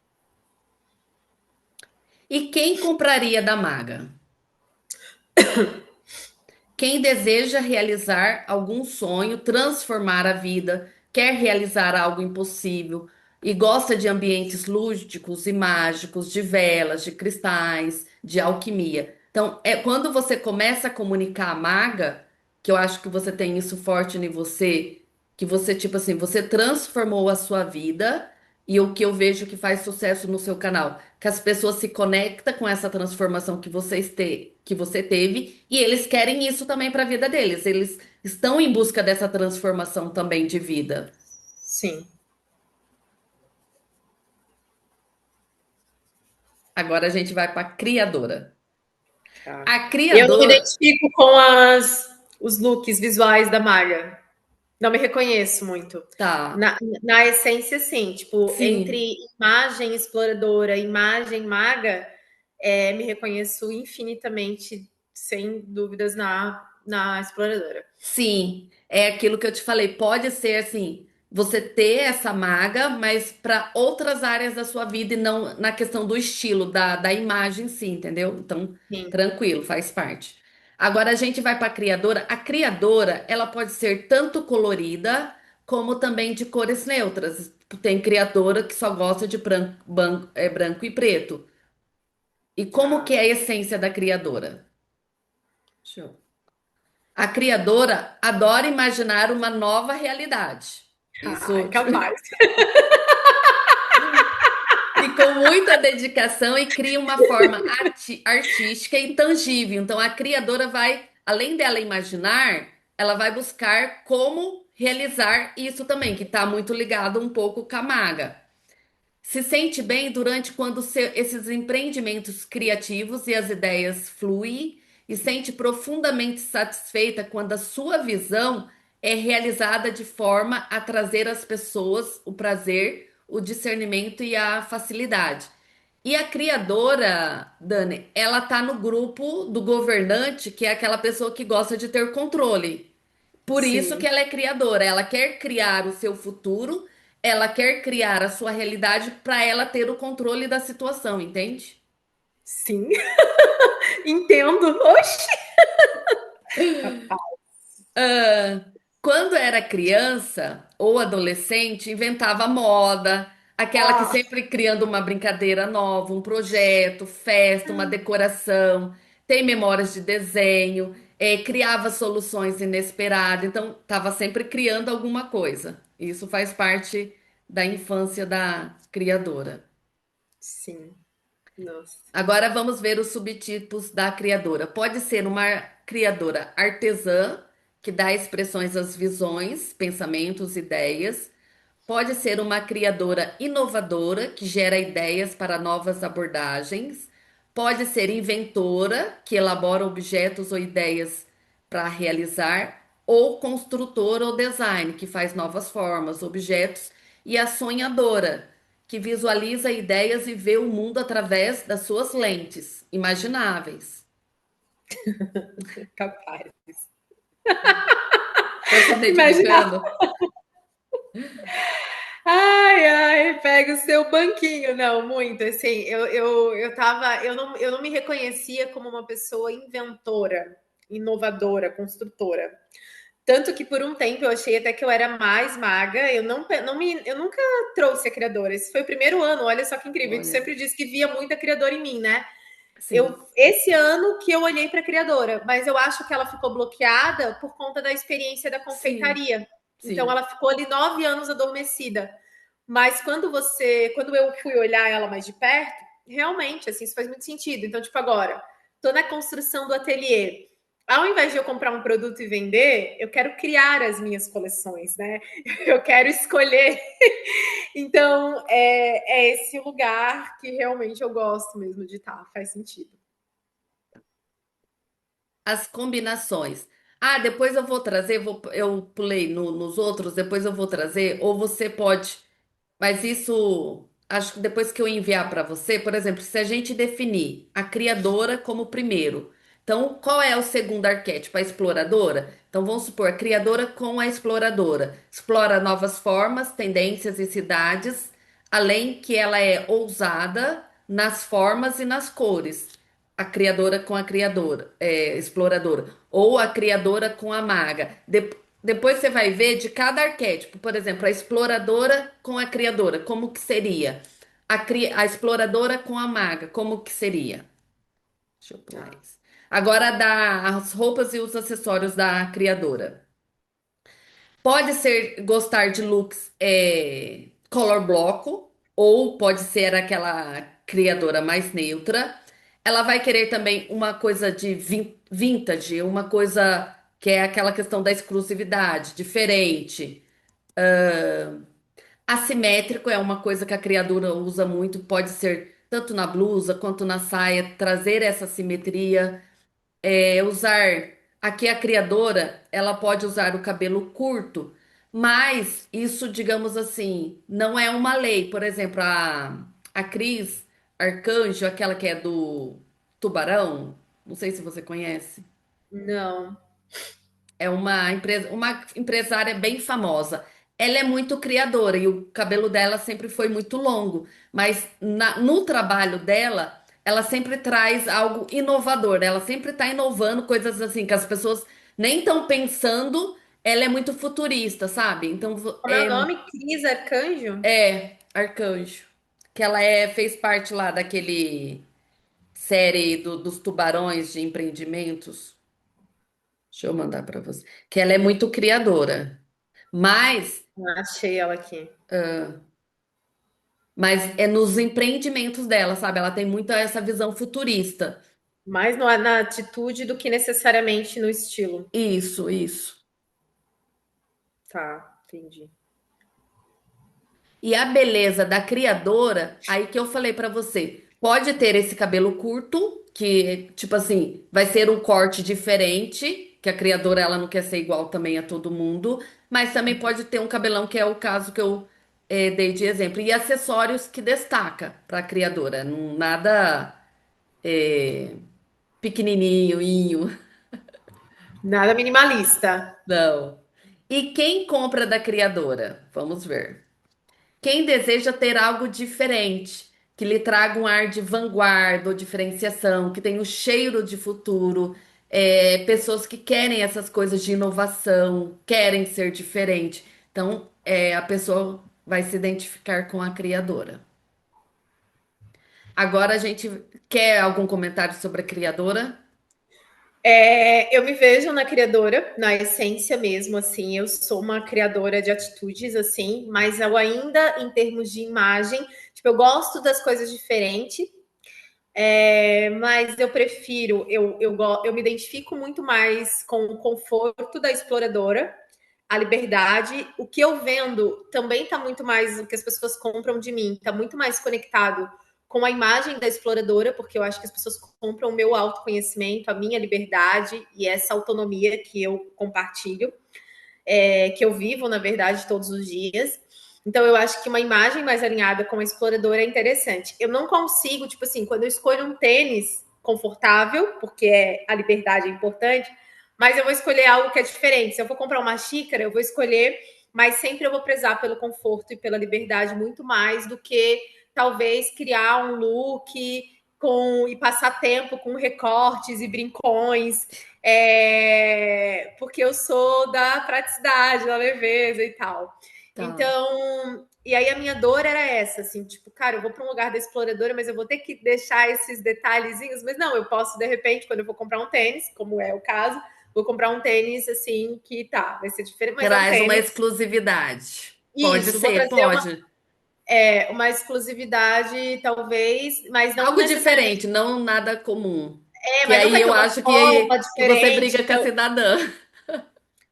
E quem compraria da maga? Quem deseja realizar algum sonho, transformar a vida, quer realizar algo impossível e gosta de ambientes lúdicos e mágicos, de velas, de cristais, de alquimia. Então, é quando você começa a comunicar a maga que eu acho que você tem isso forte em você, que você, tipo assim, você transformou a sua vida e o que eu vejo que faz sucesso no seu canal, que as pessoas se conectam com essa transformação que você teve e eles querem isso também para a vida deles. Eles estão em busca dessa transformação também de vida. Sim. Agora a gente vai para a criadora. Tá. A Eu não me criadora, identifico com os looks visuais da Maga. Não me reconheço muito. tá. Na essência, sim. Tipo, Sim. entre imagem exploradora e imagem maga, me reconheço infinitamente, sem dúvidas, na exploradora. Sim, é aquilo que eu te falei. Pode ser assim, você ter essa maga, mas para outras áreas da sua vida e não na questão do estilo, da imagem, sim, entendeu? Então, Sim, tranquilo, faz parte. Agora a gente vai para a criadora. A criadora, ela pode ser tanto colorida como também de cores neutras. Tem criadora que só gosta de branco e preto. E como que tá. é a essência da criadora? Deixa eu A criadora adora imaginar uma nova realidade. Ai, Isso, capaz. e com muita dedicação e cria uma forma artística e tangível. Então a criadora vai, além dela imaginar, ela vai buscar como realizar isso também, que está muito ligado um pouco com a maga. Se sente bem durante quando esses empreendimentos criativos e as ideias fluem e sente profundamente satisfeita quando a sua visão é realizada de forma a trazer às pessoas o prazer, o discernimento e a facilidade. E a criadora, Dani, ela tá no grupo do governante, que é aquela pessoa que gosta de ter controle. Por isso que Sim, ela é criadora. Ela quer criar o seu futuro, ela quer criar a sua realidade para ela ter o controle da situação, entende? sim. Entendo. Oxi, capaz. Quando era criança ou adolescente, inventava moda, aquela que Ah, sempre criando uma brincadeira nova, um projeto, festa, uma decoração, tem memórias de desenho, criava soluções inesperadas, então estava sempre criando alguma coisa. Isso faz parte da infância da criadora. sim. Nossa. Agora vamos ver os subtipos da criadora. Pode ser uma criadora artesã, que dá expressões às visões, pensamentos, ideias. Pode ser uma criadora inovadora, que gera ideias para novas abordagens. Pode ser inventora, que elabora objetos ou ideias para realizar. Ou construtora ou design, que faz novas formas, objetos. E a sonhadora, que visualiza ideias e vê o mundo através das suas lentes imagináveis. Capaz. Tá se Imaginar. identificando? Ai, ai, pega o seu banquinho. Não, muito. Assim, eu não me reconhecia como uma pessoa inventora, inovadora, construtora. Tanto que por um tempo eu achei até que eu era mais maga. Eu nunca trouxe a criadora. Esse foi o primeiro ano. Olha só que incrível. A gente Olha, sempre disse que via muita criadora em mim, né? sim, Esse ano que eu olhei para a criadora, mas eu acho que ela ficou bloqueada por conta da experiência da sim, confeitaria. Então sim. ela ficou ali 9 anos adormecida. Mas quando eu fui olhar ela mais de perto, realmente, assim, isso faz muito sentido. Então, tipo, agora, tô na construção do ateliê. Ao invés de eu comprar um produto e vender, eu quero criar as minhas coleções, né? Eu quero escolher. Então, é esse lugar que realmente eu gosto mesmo de estar, faz sentido. As combinações. Ah, depois eu vou trazer, eu pulei nos outros, depois eu vou trazer, ou você pode, mas isso, acho que depois que eu enviar para você, por exemplo, se a gente definir a criadora como primeiro, então qual é o segundo arquétipo? A exploradora? Então vamos supor, a criadora com a exploradora. Explora novas formas, tendências e cidades, além que ela é ousada nas formas e nas cores. A criadora com a criadora, exploradora, ou a criadora com a maga. Depois você vai ver de cada arquétipo, por exemplo, a exploradora com a criadora, como que seria? A exploradora com a maga, como que seria? Deixa eu pular Tá. isso. Agora, as roupas e os acessórios da criadora. Pode ser gostar de looks color bloco, ou pode ser aquela criadora mais neutra. Ela vai querer também uma coisa de vintage, uma coisa que é aquela questão da exclusividade, diferente. Assimétrico é uma coisa que a criadora usa muito, pode ser tanto na blusa quanto na saia, trazer essa simetria. Usar. Aqui a criadora, ela pode usar o cabelo curto, mas isso, digamos assim, não é uma lei. Por exemplo, a Cris Arcanjo, aquela que é do Tubarão, não sei se você conhece. Não. É uma empresária bem famosa. Ela é muito criadora e o cabelo dela sempre foi muito longo, mas no trabalho dela, ela sempre traz algo inovador. Ela sempre está inovando coisas assim que as pessoas nem estão pensando. Ela é muito futurista, sabe? Então Como é o nome? Cris Arcanjo? Arcanjo, que ela fez parte lá daquele série dos tubarões de empreendimentos. Deixa eu mandar para você. Que ela é muito criadora. Mas, Achei ela aqui. mas é nos empreendimentos dela, sabe? Ela tem muita essa visão futurista. Mais na atitude do que necessariamente no estilo. Isso, isso. Tá, entendi. E a beleza da criadora, aí que eu falei pra você, pode ter esse cabelo curto, que tipo assim, vai ser um corte diferente, que a criadora ela não quer ser igual também a todo mundo, mas também pode ter um cabelão que é o caso que eu dei de exemplo. E acessórios que destaca pra criadora, não, nada pequenininho. Nada minimalista. Não. E quem compra da criadora? Vamos ver. Quem deseja ter algo diferente, que lhe traga um ar de vanguarda ou diferenciação, que tenha o cheiro de futuro, pessoas que querem essas coisas de inovação, querem ser diferente. Então, a pessoa vai se identificar com a criadora. Agora a gente quer algum comentário sobre a criadora? Eu me vejo na criadora, na essência mesmo, assim, eu sou uma criadora de atitudes, assim, mas eu ainda, em termos de imagem, tipo, eu gosto das coisas diferentes, mas eu prefiro, eu me identifico muito mais com o conforto da exploradora, a liberdade. O que eu vendo também está muito mais, o que as pessoas compram de mim, está muito mais conectado com a imagem da exploradora, porque eu acho que as pessoas compram o meu autoconhecimento, a minha liberdade e essa autonomia que eu compartilho, que eu vivo, na verdade, todos os dias. Então, eu acho que uma imagem mais alinhada com a exploradora é interessante. Eu não consigo, tipo assim, quando eu escolho um tênis confortável, porque a liberdade é importante, mas eu vou escolher algo que é diferente. Se eu for comprar uma xícara, eu vou escolher, mas sempre eu vou prezar pelo conforto e pela liberdade muito mais do que talvez criar um look e passar tempo com recortes e brincões, porque eu sou da praticidade, da leveza e tal. Tá. Então, e aí a minha dor era essa, assim, tipo, cara, eu vou para um lugar da exploradora, mas eu vou ter que deixar esses detalhezinhos, mas não, eu posso, de repente, quando eu vou comprar um tênis, como é o caso, vou comprar um tênis, assim, que tá, vai ser diferente, mas é um Traz uma tênis. exclusividade. Pode Isso, vou ser, trazer pode. uma exclusividade, talvez, mas não Algo necessariamente. diferente, não nada comum. Que Mas não aí vai ter eu uma acho roupa que você diferente. briga com a Então, cidadã.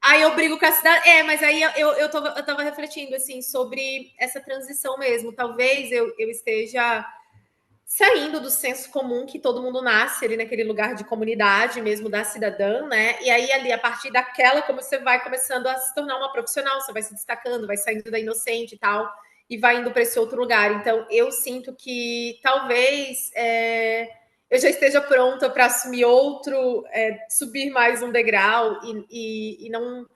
aí eu brigo com a cidade. Mas aí eu tava refletindo, assim, sobre essa transição mesmo. Talvez eu esteja saindo do senso comum que todo mundo nasce ali naquele lugar de comunidade mesmo da cidadã, né? E aí ali a partir daquela como você vai começando a se tornar uma profissional, você vai se destacando, vai saindo da inocente e tal e vai indo para esse outro lugar. Então eu sinto que talvez eu já esteja pronta para assumir outro, subir mais um degrau e não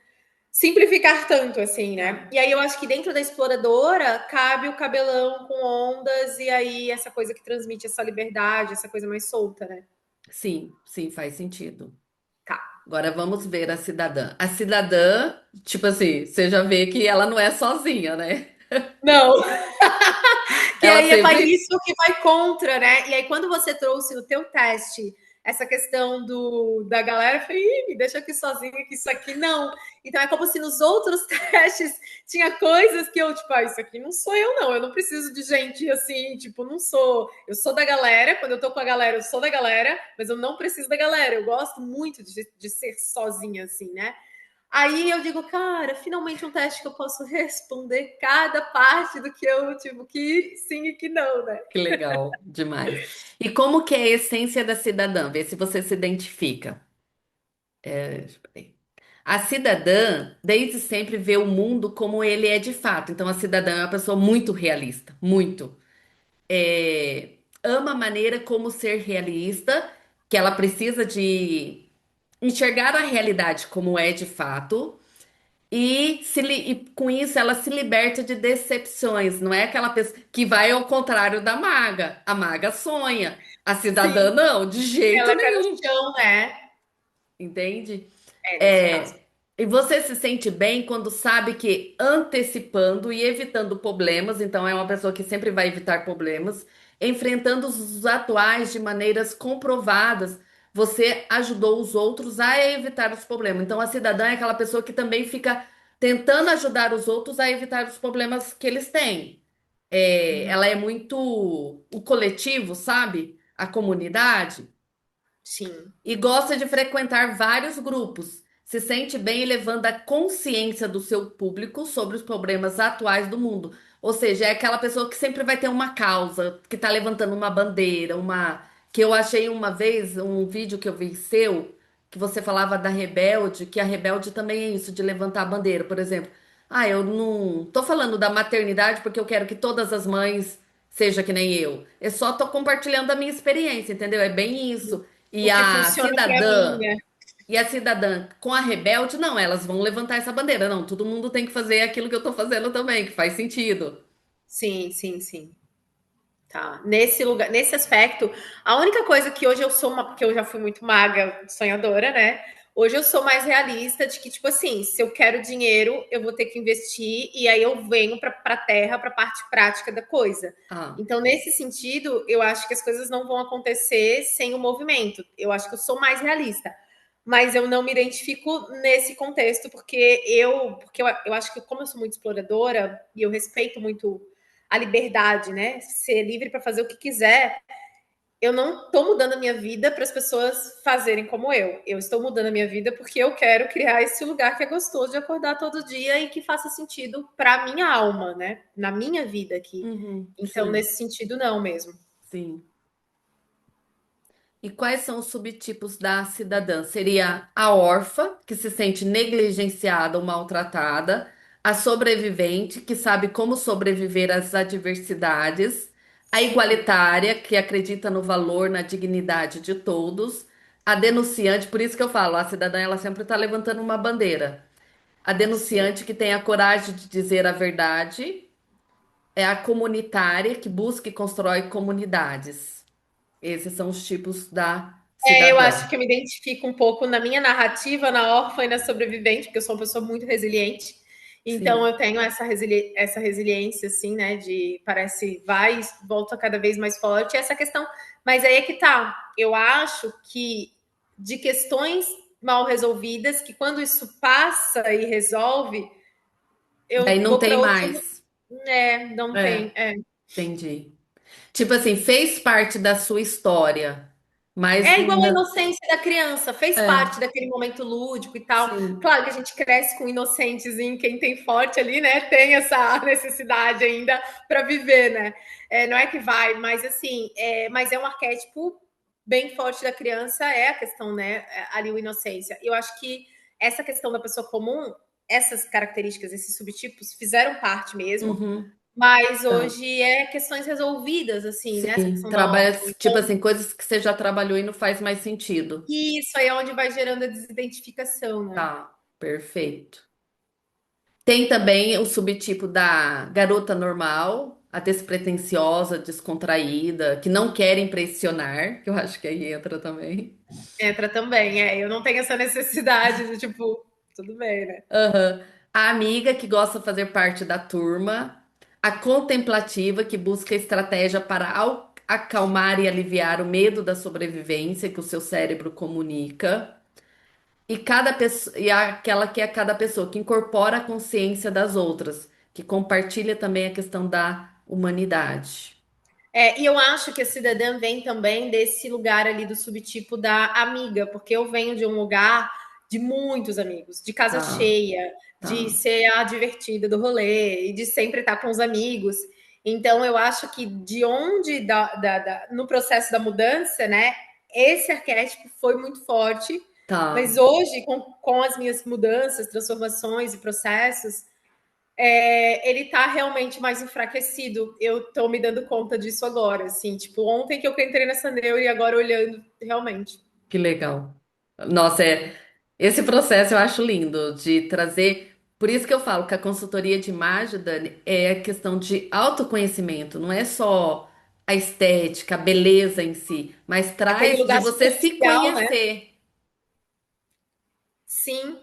simplificar tanto, assim, né? Tá. E aí eu acho que dentro da exploradora cabe o cabelão com ondas e aí essa coisa que transmite essa liberdade, essa coisa mais solta, né? Sim, sim, faz sentido. Tá. Agora vamos ver a cidadã. A cidadã, tipo assim, você já vê que ela não é sozinha, né? Não, que Ela aí vai sempre. isso que vai contra, né? E aí quando você trouxe no teu teste essa questão da galera, eu falei, me deixa aqui sozinha, que isso aqui não. Então é como se nos outros testes tinha coisas que eu, tipo, isso aqui não sou eu não preciso de gente assim, tipo, não sou, eu sou da galera, quando eu tô com a galera, eu sou da galera, mas eu não preciso da galera, eu gosto muito de ser sozinha, assim, né? Aí eu digo, cara, finalmente um teste que eu posso responder cada parte do que eu, tipo, que sim e que não, né? Que legal, demais. E como que é a essência da cidadã? Vê se você se identifica. Deixa eu ver. A cidadã, desde sempre, vê o mundo como ele é de fato. Então, a cidadã é uma pessoa muito realista, muito. Ama a maneira como ser realista, que ela precisa de enxergar a realidade como é de fato. E com isso ela se liberta de decepções. Não é aquela pessoa que vai ao contrário da maga. A maga sonha. A cidadã Sim, não, de jeito ela é pé no nenhum. chão, né? Entende? É, nesse caso. É, e você se sente bem quando sabe que antecipando e evitando problemas, então é uma pessoa que sempre vai evitar problemas, enfrentando os atuais de maneiras comprovadas, você ajudou os outros a evitar os problemas. Então a cidadã é aquela pessoa que também fica tentando ajudar os outros a evitar os problemas que eles têm. Uhum. Ela é muito o coletivo, sabe? A comunidade Sim. e gosta de frequentar vários grupos. Se sente bem elevando a consciência do seu público sobre os problemas atuais do mundo. Ou seja, é aquela pessoa que sempre vai ter uma causa, que está levantando uma bandeira, uma. Que eu achei uma vez um vídeo que eu vi seu, que você falava da rebelde, que a rebelde também é isso, de levantar a bandeira. Por exemplo, eu não tô falando da maternidade porque eu quero que todas as mães sejam que nem eu. Eu só tô compartilhando a minha experiência, entendeu? É bem isso. E O que a funciona para mim, cidadã, né? e a cidadã com a rebelde, não, elas vão levantar essa bandeira. Não, todo mundo tem que fazer aquilo que eu tô fazendo também, que faz sentido. Sim, sim, sim. Tá. Nesse lugar, nesse aspecto, a única coisa que hoje eu sou uma, porque eu já fui muito maga, sonhadora, né? Hoje eu sou mais realista de que, tipo assim, se eu quero dinheiro, eu vou ter que investir e aí eu venho para a terra, para a parte prática da coisa. Ah, Então, nesse sentido, eu acho que as coisas não vão acontecer sem o movimento. Eu acho que eu sou mais realista. Mas eu não me identifico nesse contexto, porque eu acho que, como eu sou muito exploradora e eu respeito muito a liberdade, né? Ser livre para fazer o que quiser. Eu não estou mudando a minha vida para as pessoas fazerem como eu. Eu estou mudando a minha vida porque eu quero criar esse lugar que é gostoso de acordar todo dia e que faça sentido para a minha alma, né? Na minha vida aqui. uhum, Então, sim, nesse sentido, não mesmo. sim. E quais são os subtipos da cidadã? Seria a órfã, que se sente negligenciada ou maltratada, a sobrevivente, que sabe como sobreviver às adversidades, a igualitária, que acredita no valor, na dignidade de todos, a denunciante, por isso que eu falo, a cidadã ela sempre está levantando uma bandeira. A Sim. denunciante que tem a coragem de dizer a verdade, é a comunitária que busca e constrói comunidades. Esses são os tipos da Eu acho cidadã. que eu me identifico um pouco na minha narrativa, na órfã e na sobrevivente, porque eu sou uma pessoa muito resiliente. Então Sim. eu tenho essa resiliência, assim, né? De parece vai e volta cada vez mais forte. Essa questão, mas aí é que tá. Eu acho que de questões mal resolvidas, que quando isso passa e resolve, Daí eu não vou tem para outro. mais. Não É, tem. É. entendi. Tipo assim, fez parte da sua história, mas É igual a não. inocência da criança, fez É, parte daquele momento lúdico e tal. sim. Claro que a gente cresce com inocentezinho, quem tem forte ali, né, tem essa necessidade ainda para viver, né? Não é que vai, mas assim, mas é um arquétipo bem forte da criança, é a questão, né, ali o inocência. Eu acho que essa questão da pessoa comum, essas características, esses subtipos fizeram parte mesmo, Uhum, mas tá. hoje é questões resolvidas, assim, né? Essa Sim. questão da Trabalha, órfã. tipo Então, assim, coisas que você já trabalhou e não faz mais sentido. isso aí é onde vai gerando a desidentificação, né? Tá, perfeito. Tem também o subtipo da garota normal, a despretensiosa, descontraída, que não quer impressionar, que eu acho que aí entra também. Entra também, eu não tenho essa necessidade de tipo, tudo bem, né? Aham. A amiga que gosta de fazer parte da turma, a contemplativa que busca estratégia para acalmar e aliviar o medo da sobrevivência que o seu cérebro comunica. E cada pessoa, e aquela que é cada pessoa, que incorpora a consciência das outras, que compartilha também a questão da humanidade. E eu acho que a cidadã vem também desse lugar ali do subtipo da amiga, porque eu venho de um lugar de muitos amigos, de casa Tá, cheia, de tá, ser a divertida do rolê e de sempre estar com os amigos. Então, eu acho que de onde, no processo da mudança, né, esse arquétipo foi muito forte, tá. mas hoje, com as minhas mudanças, transformações e processos, ele tá realmente mais enfraquecido. Eu tô me dando conta disso agora, assim, tipo, ontem que eu entrei nessa neuro e agora olhando, realmente. Que legal. Nossa, esse processo eu acho lindo de trazer. Por isso que eu falo que a consultoria de imagem, Dani, é a questão de autoconhecimento, não é só a estética, a beleza em si, mas Aquele traz de lugar você se superficial, né? conhecer. Sim.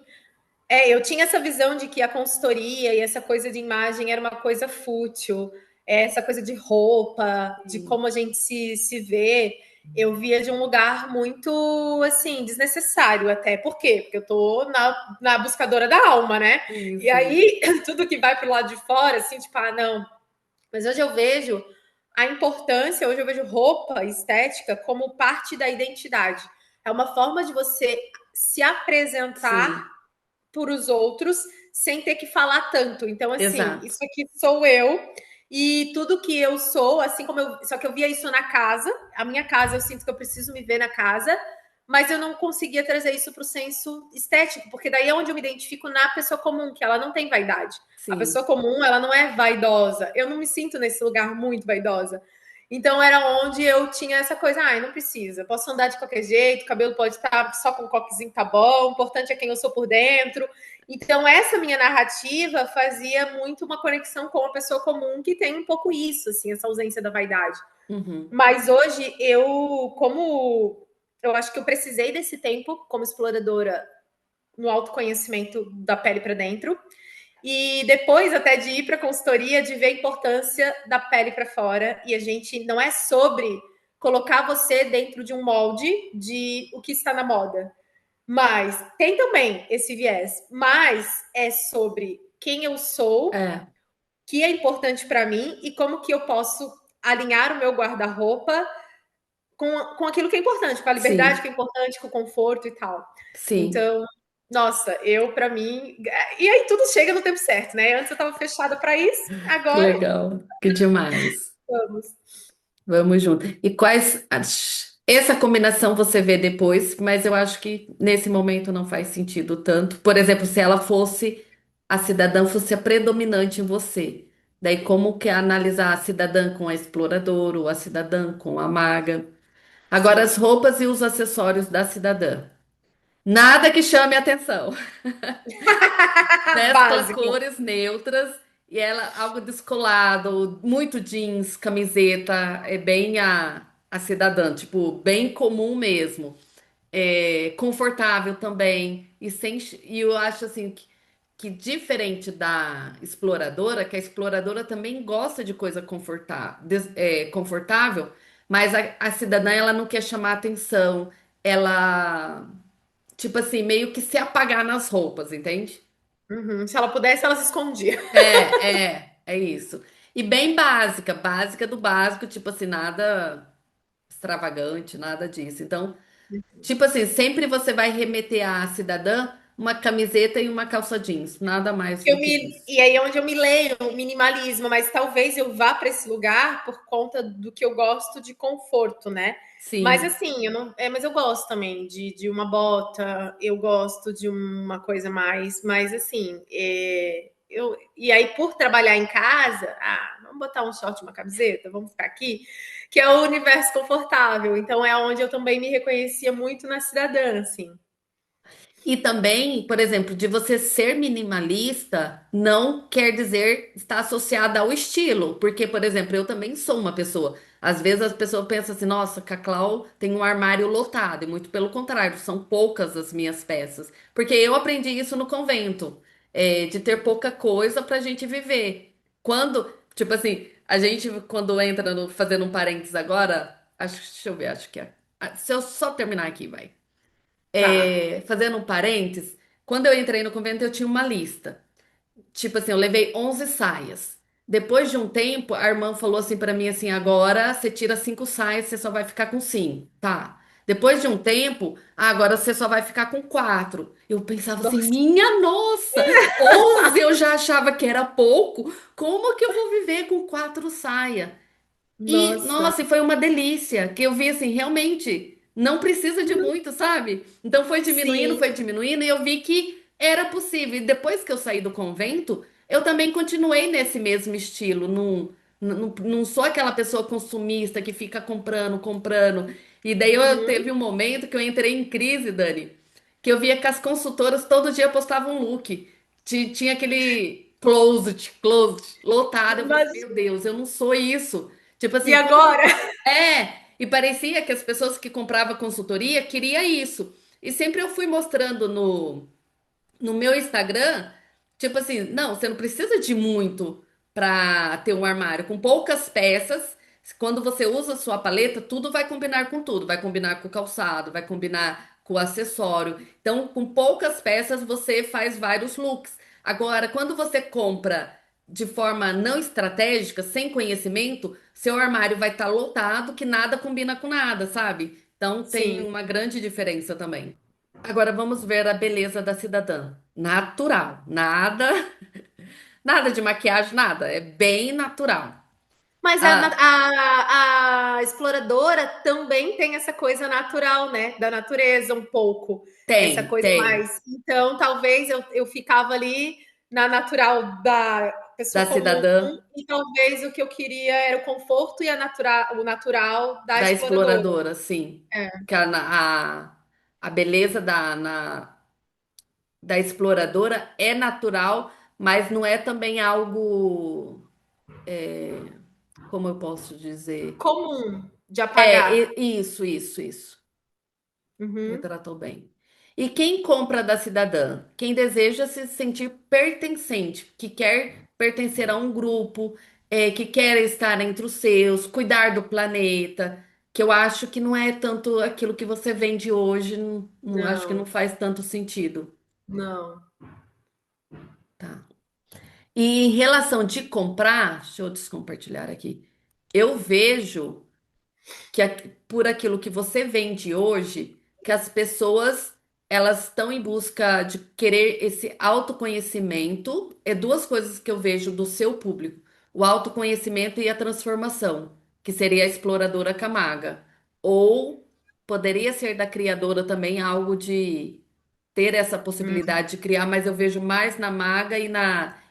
Eu tinha essa visão de que a consultoria e essa coisa de imagem era uma coisa fútil, essa coisa de roupa, de Sim, como a gente se vê. Eu via de um lugar muito, assim, desnecessário até. Por quê? Porque eu tô na buscadora da alma, né? sim, E sim. aí, tudo que vai pro lado de fora, assim, tipo, ah, não. Mas hoje eu vejo a importância, hoje eu vejo roupa estética como parte da identidade. É uma forma de você se apresentar Sim, para os outros sem ter que falar tanto. Então, assim, exato. isso aqui sou eu e tudo que eu sou, assim como eu. Só que eu via isso na casa. A minha casa, eu sinto que eu preciso me ver na casa, mas eu não conseguia trazer isso para o senso estético, porque daí é onde eu me identifico na pessoa comum, que ela não tem vaidade. A Sim. pessoa comum, ela não é vaidosa. Eu não me sinto nesse lugar muito vaidosa. Então era onde eu tinha essa coisa, não precisa, posso andar de qualquer jeito, o cabelo pode estar só com um coquezinho, tá bom, o importante é quem eu sou por dentro. Então essa minha narrativa fazia muito uma conexão com a pessoa comum que tem um pouco isso, assim, essa ausência da vaidade. Uhum. Mas hoje eu acho que eu precisei desse tempo como exploradora no autoconhecimento da pele para dentro, e depois até de ir para a consultoria, de ver a importância da pele para fora. E a gente não é sobre colocar você dentro de um molde de o que está na moda. Mas tem também esse viés. Mas é sobre quem eu sou, É, que é importante para mim e como que eu posso alinhar o meu guarda-roupa com aquilo que é importante, com a liberdade sim, que é importante, com o conforto e tal. sim. Então, nossa, eu para mim. E aí tudo chega no tempo certo, né? Antes eu estava fechada para isso, Que agora legal. Que demais. vamos. Vamos junto. E quais. Essa combinação você vê depois, mas eu acho que nesse momento não faz sentido tanto. Por exemplo, se ela fosse, a cidadã fosse a predominante em você. Daí, como que é analisar a cidadã com a exploradora ou a cidadã com a maga? Agora, as Sim. roupas e os acessórios da cidadã. Nada que chame atenção. Mescla Básico. cores neutras e ela algo descolado, muito jeans, camiseta, é bem a cidadã, tipo, bem comum mesmo. É, confortável também. E eu acho assim que diferente da exploradora, que a exploradora também gosta de coisa confortável, mas a cidadã ela não quer chamar atenção, ela, tipo assim, meio que se apagar nas roupas, entende? Uhum. Se ela pudesse, ela se escondia. É isso. E bem básica, básica do básico, tipo assim, nada extravagante, nada disso. Então, tipo assim, sempre você vai remeter à cidadã uma camiseta e uma calça jeans, nada mais do que isso. E aí é onde eu me leio o minimalismo, mas talvez eu vá para esse lugar por conta do que eu gosto de conforto, né? Mas Sim, assim, eu não, mas eu gosto também de uma bota, eu gosto de uma coisa mais, mas assim, e aí por trabalhar em casa, vamos botar um short, uma camiseta, vamos ficar aqui, que é o universo confortável. Então é onde eu também me reconhecia muito na cidadã, assim. e também, por exemplo, de você ser minimalista não quer dizer estar associada ao estilo, porque, por exemplo, eu também sou uma pessoa. Às vezes as pessoas pensam assim, nossa, Cacau tem um armário lotado, e muito pelo contrário, são poucas as minhas peças. Porque eu aprendi isso no convento, de ter pouca coisa pra gente viver. Quando, tipo assim, A gente, quando entra no, fazendo um parênteses agora, deixa eu ver, acho que é. Se eu só terminar aqui, vai. Tá. Fazendo um parênteses, quando eu entrei no convento, eu tinha uma lista. Tipo assim, eu levei 11 saias. Depois de um tempo, a irmã falou assim pra mim assim, agora você tira 5 saias, você só vai ficar com 5, tá? Depois de um tempo, agora você só vai ficar com 4. Eu pensava assim, Nossa, minha nossa, 11 eu já achava que era pouco. Como que eu vou viver com 4 saias? E, nossa. nossa, e foi uma delícia, que eu vi assim, realmente, não precisa de muito, sabe? Então Sim. foi diminuindo, e eu vi que era possível. E depois que eu saí do convento, eu também continuei nesse mesmo estilo. Não sou aquela pessoa consumista que fica comprando, comprando. E daí eu Uhum. teve um momento que eu entrei em crise, Dani, que eu via que as consultoras todo dia postavam um look. Tinha aquele closet, lotado. Eu falei assim, Mas meu Deus, eu não sou isso. Tipo e assim, tudo que. agora? E parecia que as pessoas que compravam consultoria queria isso. E sempre eu fui mostrando no meu Instagram, tipo assim, não, você não precisa de muito para ter um armário. Com poucas peças, quando você usa a sua paleta, tudo vai combinar com tudo. Vai combinar com o calçado, vai combinar com o acessório. Então, com poucas peças, você faz vários looks. Agora, quando você compra de forma não estratégica, sem conhecimento, seu armário vai estar lotado, que nada combina com nada, sabe? Então, tem Sim. uma grande diferença também. Agora vamos ver a beleza da cidadã. Natural, nada de maquiagem, nada, é bem natural. Mas Ah, a exploradora também tem essa coisa natural, né? Da natureza, um pouco. Essa coisa tem, mais. Então, talvez eu ficava ali na natural da pessoa da comum, cidadã, e talvez o que eu queria era o conforto e o natural da da exploradora. exploradora, sim. É. Que a beleza da exploradora é natural, mas não é também algo, como eu posso dizer? Comum de apagar. Isso. Uhum. Retratou bem. E quem compra da cidadã? Quem deseja se sentir pertencente, que quer pertencer a um grupo, que quer estar entre os seus, cuidar do planeta, que eu acho que não é tanto aquilo que você vende hoje, acho que não Não, faz tanto sentido, não. tá? E em relação de comprar, deixa eu descompartilhar aqui. Eu vejo que por aquilo que você vende hoje, que as pessoas elas estão em busca de querer esse autoconhecimento. É duas coisas que eu vejo do seu público: o autoconhecimento e a transformação, que seria a exploradora Camaga. Ou poderia ser da criadora também algo de ter essa possibilidade de criar, mas eu vejo mais na Maga e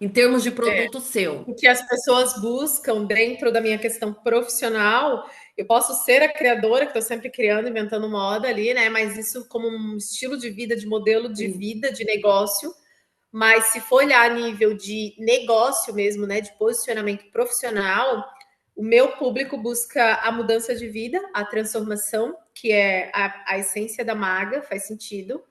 em termos de produto seu. O que as pessoas buscam dentro da minha questão profissional, eu posso ser a criadora, que estou sempre criando, inventando moda ali, né? Mas isso como um estilo de vida, de modelo de Sim. vida, de negócio. Mas se for olhar a nível de negócio mesmo, né? De posicionamento profissional, o meu público busca a mudança de vida, a transformação, que é a essência da maga, faz sentido,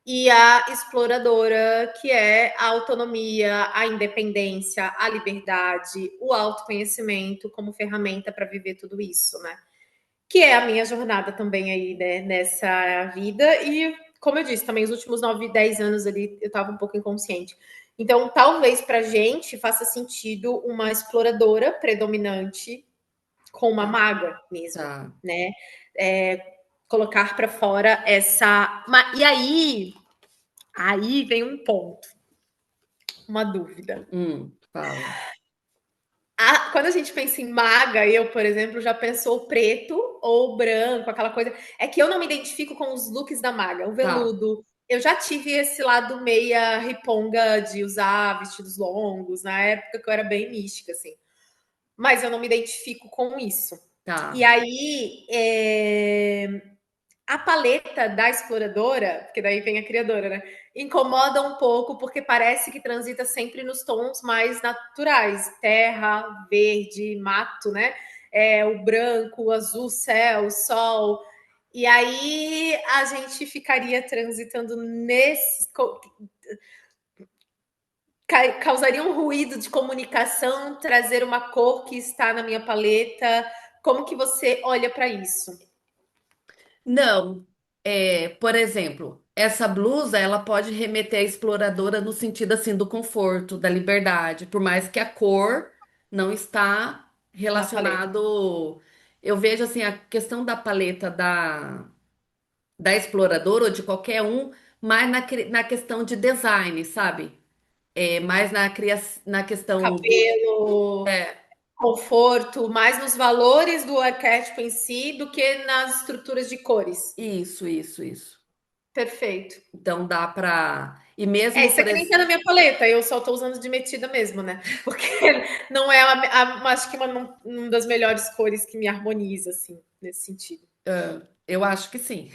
e a exploradora, que é a autonomia, a independência, a liberdade, o autoconhecimento como ferramenta para viver tudo isso, né? Que é a minha jornada também aí, né, nessa vida. E, como eu disse, também os últimos 9, 10 anos ali eu estava um pouco inconsciente. Então, talvez para a gente faça sentido uma exploradora predominante com uma Tá, maga mesmo, tá. né? Colocar para fora essa. E aí vem um ponto, uma dúvida. Fala. Quando a gente pensa em maga, eu, por exemplo, já pensou preto ou branco, aquela coisa. É que eu não me identifico com os looks da maga, o Tá. veludo. Eu já tive esse lado meia riponga de usar vestidos longos, na época que eu era bem mística, assim. Mas eu não me identifico com isso. E Tá. aí, a paleta da exploradora, porque daí vem a criadora, né? Incomoda um pouco porque parece que transita sempre nos tons mais naturais, terra, verde, mato, né? O branco, o azul, céu, sol. E aí a gente ficaria transitando nesse. causaria um ruído de comunicação trazer uma cor que está na minha paleta? Como que você olha para isso? Não, por exemplo, essa blusa ela pode remeter à exploradora no sentido assim do conforto, da liberdade, por mais que a cor não está Na paleta. relacionado. Eu vejo assim a questão da paleta da exploradora ou de qualquer um, mais na questão de design, sabe? Mais na questão do. Cabelo, conforto, mais nos valores do arquétipo em si do que nas estruturas de cores. Isso. Perfeito. Então dá pra. E É, mesmo isso por aqui nem tá na minha paleta, eu só tô usando de metida mesmo, né? Porque não é, acho que uma das melhores cores que me harmoniza, assim, nesse sentido. eu acho que sim.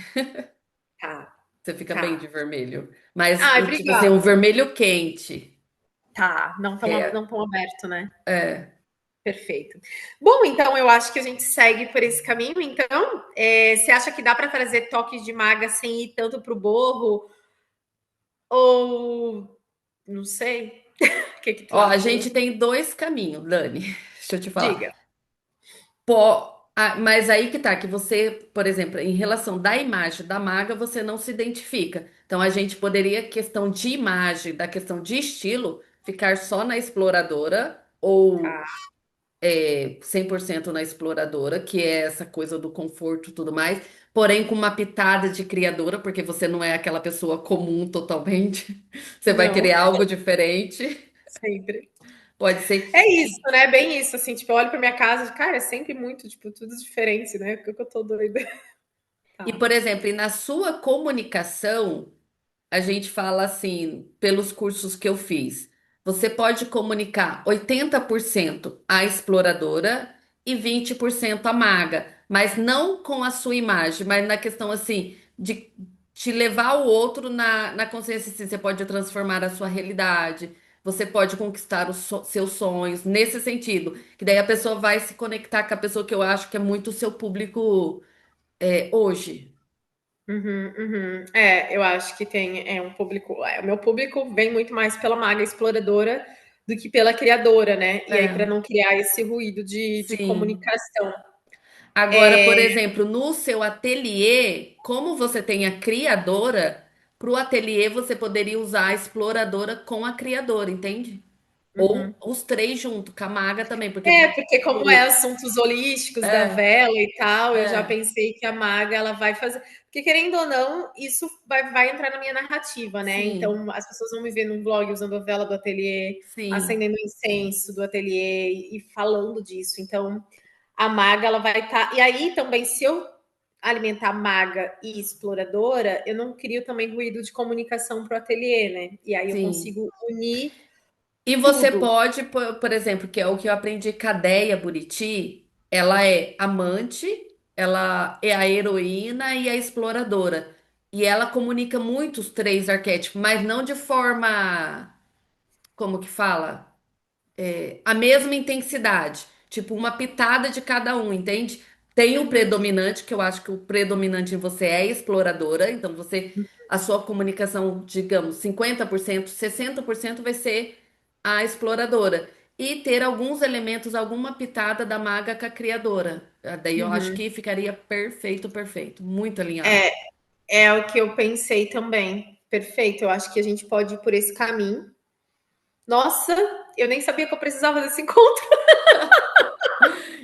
Tá, Você fica bem de tá. vermelho. Mas, Ai, tipo assim, um obrigada. vermelho quente. Tá, não Que tão, é, não tão aberto, né? é. Perfeito. Bom, então eu acho que a gente segue por esse caminho. Então, você acha que dá para trazer toques de maga sem ir tanto para o borro? Ou não sei? O que tu Ó, a acha? gente tem dois caminhos, Dani. Deixa eu te falar. Diga. Mas aí que tá, que você, por exemplo, em relação da imagem da maga, você não se identifica. Então a gente poderia, questão de imagem, da questão de estilo, ficar só na exploradora ou Tá. 100% na exploradora, que é essa coisa do conforto e tudo mais, porém com uma pitada de criadora, porque você não é aquela pessoa comum totalmente. Você vai Não, criar algo diferente. sempre. Pode ser. É isso, né? Bem isso, assim, tipo, eu olho para minha casa, cara, é sempre muito, tipo, tudo diferente, né? Porque eu tô doida. E, Tá. por exemplo, e na sua comunicação, a gente fala assim, pelos cursos que eu fiz, você pode comunicar 80% a exploradora e 20% a maga, mas não com a sua imagem, mas na questão assim de te levar o outro na consciência, assim, você pode transformar a sua realidade, você pode conquistar os seus sonhos, nesse sentido, que daí a pessoa vai se conectar com a pessoa que eu acho que é muito o seu público hoje. Uhum, uhum. É, eu acho que tem um público. O meu público vem muito mais pela maga exploradora do que pela criadora, né? E aí, para É, não criar esse ruído de sim. comunicação. Agora, por exemplo, no seu ateliê, como você tem a criadora, para o ateliê você poderia usar a exploradora com a criadora, entende? Ou Uhum. os três junto, com a maga também, porque É, porque como é o- assuntos holísticos da é, vela e tal, eu já é, pensei que a maga ela vai fazer. Porque querendo ou não, isso vai entrar na minha narrativa, né? sim, Então as pessoas vão me ver num vlog usando a vela do ateliê, sim. acendendo incenso do ateliê e falando disso. Então a maga ela vai estar. E aí também, se eu alimentar maga e exploradora, eu não crio também ruído de comunicação para o ateliê, né? E aí eu Sim. consigo unir E você tudo. pode, por exemplo, que é o que eu aprendi com a Déia Buriti, ela é amante, ela é a heroína e a exploradora. E ela comunica muito os três arquétipos, mas não de forma, como que fala? A mesma intensidade, tipo uma pitada de cada um, entende? Tem o Uhum, predominante, que eu acho que o predominante em você é exploradora, então a sua comunicação, digamos, 50%, 60% vai ser a exploradora. E ter alguns elementos, alguma pitada da maga com a criadora. Daí eu acho uhum. que ficaria perfeito, perfeito, muito alinhado. É, é o que eu pensei também. Perfeito. Eu acho que a gente pode ir por esse caminho. Nossa, eu nem sabia que eu precisava desse encontro.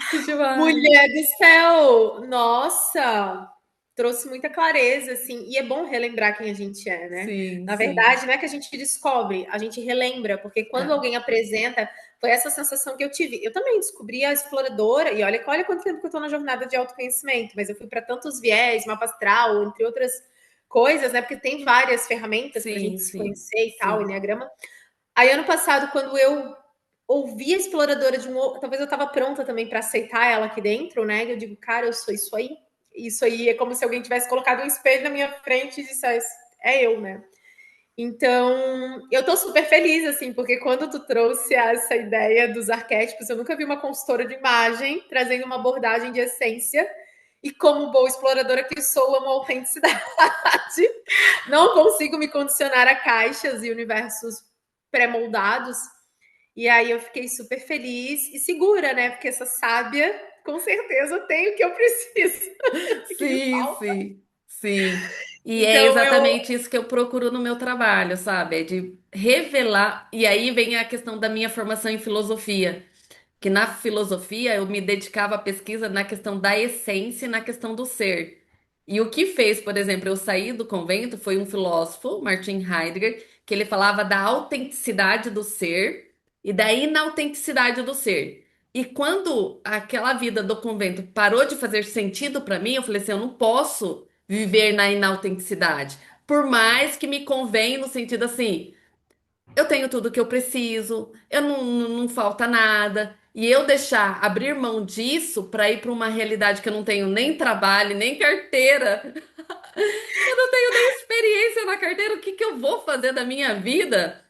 Que demais. Mulher do céu! Nossa! Trouxe muita clareza, assim, e é bom relembrar quem a gente é, né? Sim, Na sim. verdade, não é que a gente descobre, a gente relembra, porque quando É, alguém apresenta, foi essa sensação que eu tive. Eu também descobri a exploradora, e olha quanto tempo que eu tô na jornada de autoconhecimento, mas eu fui para tantos viés, mapa astral, entre outras coisas, né? Porque tem várias ferramentas para a gente sim, se sim, conhecer e tal, sim. Enneagrama. Aí, ano passado, quando eu ouvi a exploradora de um outro, talvez eu estava pronta também para aceitar ela aqui dentro, né? Eu digo, cara, eu sou isso aí. Isso aí é como se alguém tivesse colocado um espelho na minha frente e dissesse, é eu, né? Então, eu tô super feliz, assim, porque quando tu trouxe essa ideia dos arquétipos, eu nunca vi uma consultora de imagem trazendo uma abordagem de essência. E como boa exploradora que sou, amo a autenticidade. Não consigo me condicionar a caixas e universos pré-moldados. E aí eu fiquei super feliz e segura, né? Porque essa sábia, com certeza, tem o que eu preciso. O que me Sim, falta. sim, sim. E é Então eu. exatamente isso que eu procuro no meu trabalho, sabe? É de revelar. E aí vem a questão da minha formação em filosofia, que na filosofia eu me dedicava à pesquisa na questão da essência e na questão do ser. E o que fez, por exemplo, eu sair do convento foi um filósofo, Martin Heidegger, que ele falava da autenticidade do ser e da inautenticidade do ser. E quando aquela vida do convento parou de fazer sentido para mim, eu falei assim, eu não posso viver na inautenticidade. Por mais que me convenha no sentido assim, eu tenho tudo que eu preciso, eu não falta nada. E eu deixar abrir mão disso para ir para uma realidade que eu não tenho nem trabalho, nem carteira, eu não tenho nem experiência na carteira, o que que eu vou fazer da minha vida?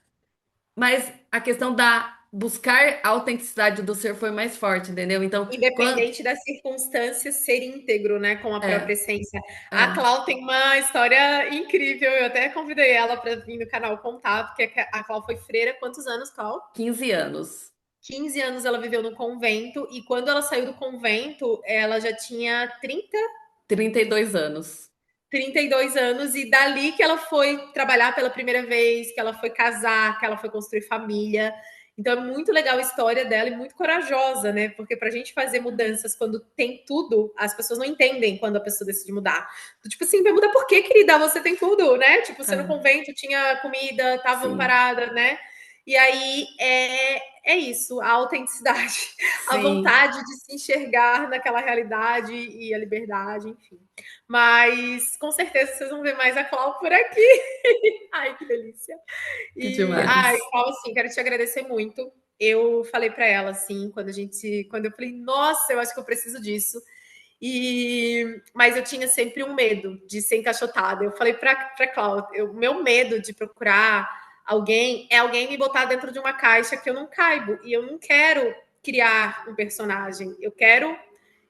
Mas a questão da buscar a autenticidade do ser foi mais forte, entendeu? Então, quando. Independente das circunstâncias, ser íntegro, né, com a própria É, essência. A é, Clau tem uma história incrível, eu até convidei ela para vir no canal contar, porque a Clau foi freira, quantos anos, Clau? 15 anos, 15 anos ela viveu no convento, e quando ela saiu do convento, ela já tinha 32 anos. 32 anos, e dali que ela foi trabalhar pela primeira vez, que ela foi casar, que ela foi construir família. Então é muito legal a história dela e muito corajosa, né? Porque pra gente fazer mudanças quando tem tudo, as pessoas não entendem quando a pessoa decide mudar. Tipo assim, vai mudar por quê, querida? Você tem tudo, né? Tipo, você no É, convento tinha comida, tava sim, amparada, né? E aí é isso, a autenticidade, a sim, vontade de se enxergar naquela realidade e a liberdade, enfim. Mas com certeza vocês vão ver mais a Clau por aqui. Ai, que delícia. que E, ai, demais. Clau, assim, quero te agradecer muito. Eu falei para ela, assim, quando eu falei, nossa, eu acho que eu preciso disso. Mas eu tinha sempre um medo de ser encaixotada. Eu falei para Cláudia, o meu medo de procurar alguém é alguém me botar dentro de uma caixa que eu não caibo. E eu não quero criar um personagem. Eu quero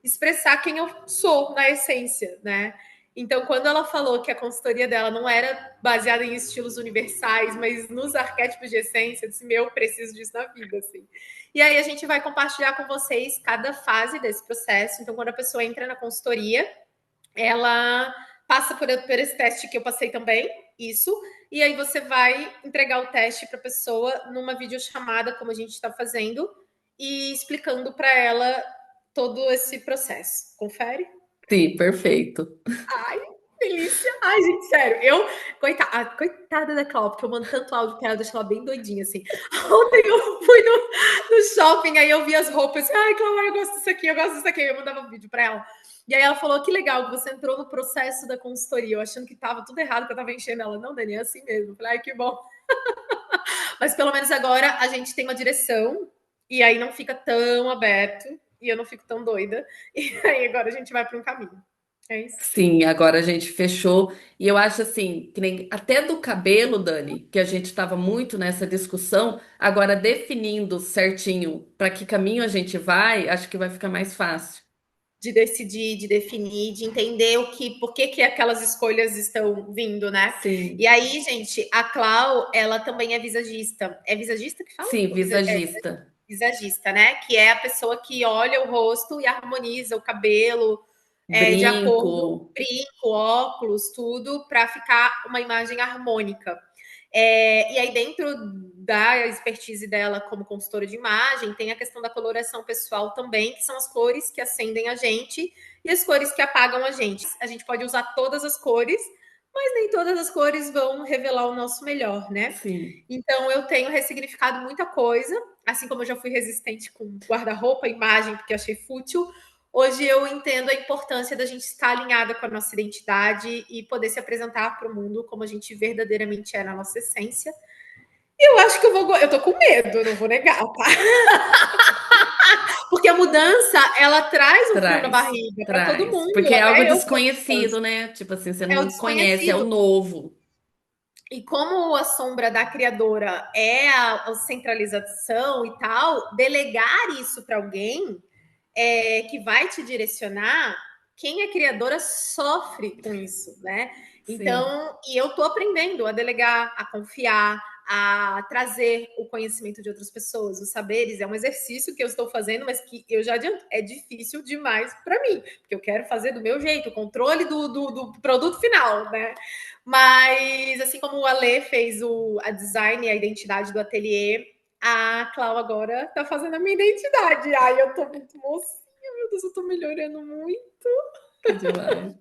expressar quem eu sou na essência, né? Então, quando ela falou que a consultoria dela não era baseada em estilos universais, mas nos arquétipos de essência, eu disse, meu, preciso disso na vida, assim. E aí a gente vai compartilhar com vocês cada fase desse processo. Então, quando a pessoa entra na consultoria, ela passa por esse teste que eu passei também, isso, e aí você vai entregar o teste para a pessoa numa videochamada, como a gente está fazendo, e explicando para ela todo esse processo. Confere? Sim, perfeito. Ai, delícia. Ai, gente, sério. Coitada da Cláudia, porque eu mando tanto áudio para ela, deixa ela bem doidinha, assim. Ontem eu fui no shopping, aí eu vi as roupas. Ai, Cláudia, eu gosto disso aqui, eu gosto disso aqui. Eu mandava um vídeo para ela. E aí ela falou, que legal que você entrou no processo da consultoria. Eu achando que tava tudo errado, que eu tava enchendo ela. Não, Dani, é assim mesmo. Eu falei, ai, que bom. Mas pelo menos agora a gente tem uma direção, e aí não fica tão aberto, e eu não fico tão doida. E aí agora a gente vai para um caminho. É isso. Sim, agora a gente fechou. E eu acho assim, que nem até do cabelo, Dani, que a gente estava muito nessa discussão, agora definindo certinho para que caminho a gente vai, acho que vai ficar mais fácil. De decidir, de definir, de entender por que aquelas escolhas estão vindo, né? E Sim, aí, gente, a Clau, ela também é visagista. É visagista que fala? sim, visagista. Visagista, né? Que é a pessoa que olha o rosto e harmoniza o cabelo de acordo, Brinco. brinco, óculos, tudo, para ficar uma imagem harmônica. E aí, dentro da expertise dela como consultora de imagem, tem a questão da coloração pessoal também, que são as cores que acendem a gente e as cores que apagam a gente. A gente pode usar todas as cores, mas nem todas as cores vão revelar o nosso melhor, né? Sim, Então, eu tenho ressignificado muita coisa, assim como eu já fui resistente com guarda-roupa, imagem, porque eu achei fútil. Hoje eu entendo a importância da gente estar alinhada com a nossa identidade e poder se apresentar para o mundo como a gente verdadeiramente é na nossa essência. E eu acho que eu tô com medo, não vou negar, tá? Porque a mudança, ela traz um frio na traz, barriga para todo traz. mundo, Porque é algo até eu tô desconhecido, né? Tipo assim, você é o não conhece, é o desconhecido. novo. E como a sombra da criadora é a centralização e tal, delegar isso para alguém que vai te direcionar, quem é criadora sofre com isso, né? Sim, Então, e eu tô aprendendo a delegar, a confiar, a trazer o conhecimento de outras pessoas, os saberes. É um exercício que eu estou fazendo, mas que eu já adianto, é difícil demais para mim, porque eu quero fazer do meu jeito, o controle do produto final, né? Mas, assim como o Ale fez a design e a identidade do ateliê, a Clau agora está fazendo a minha identidade. Ai, eu tô muito mocinha, meu Deus, eu tô melhorando muito. Que demais.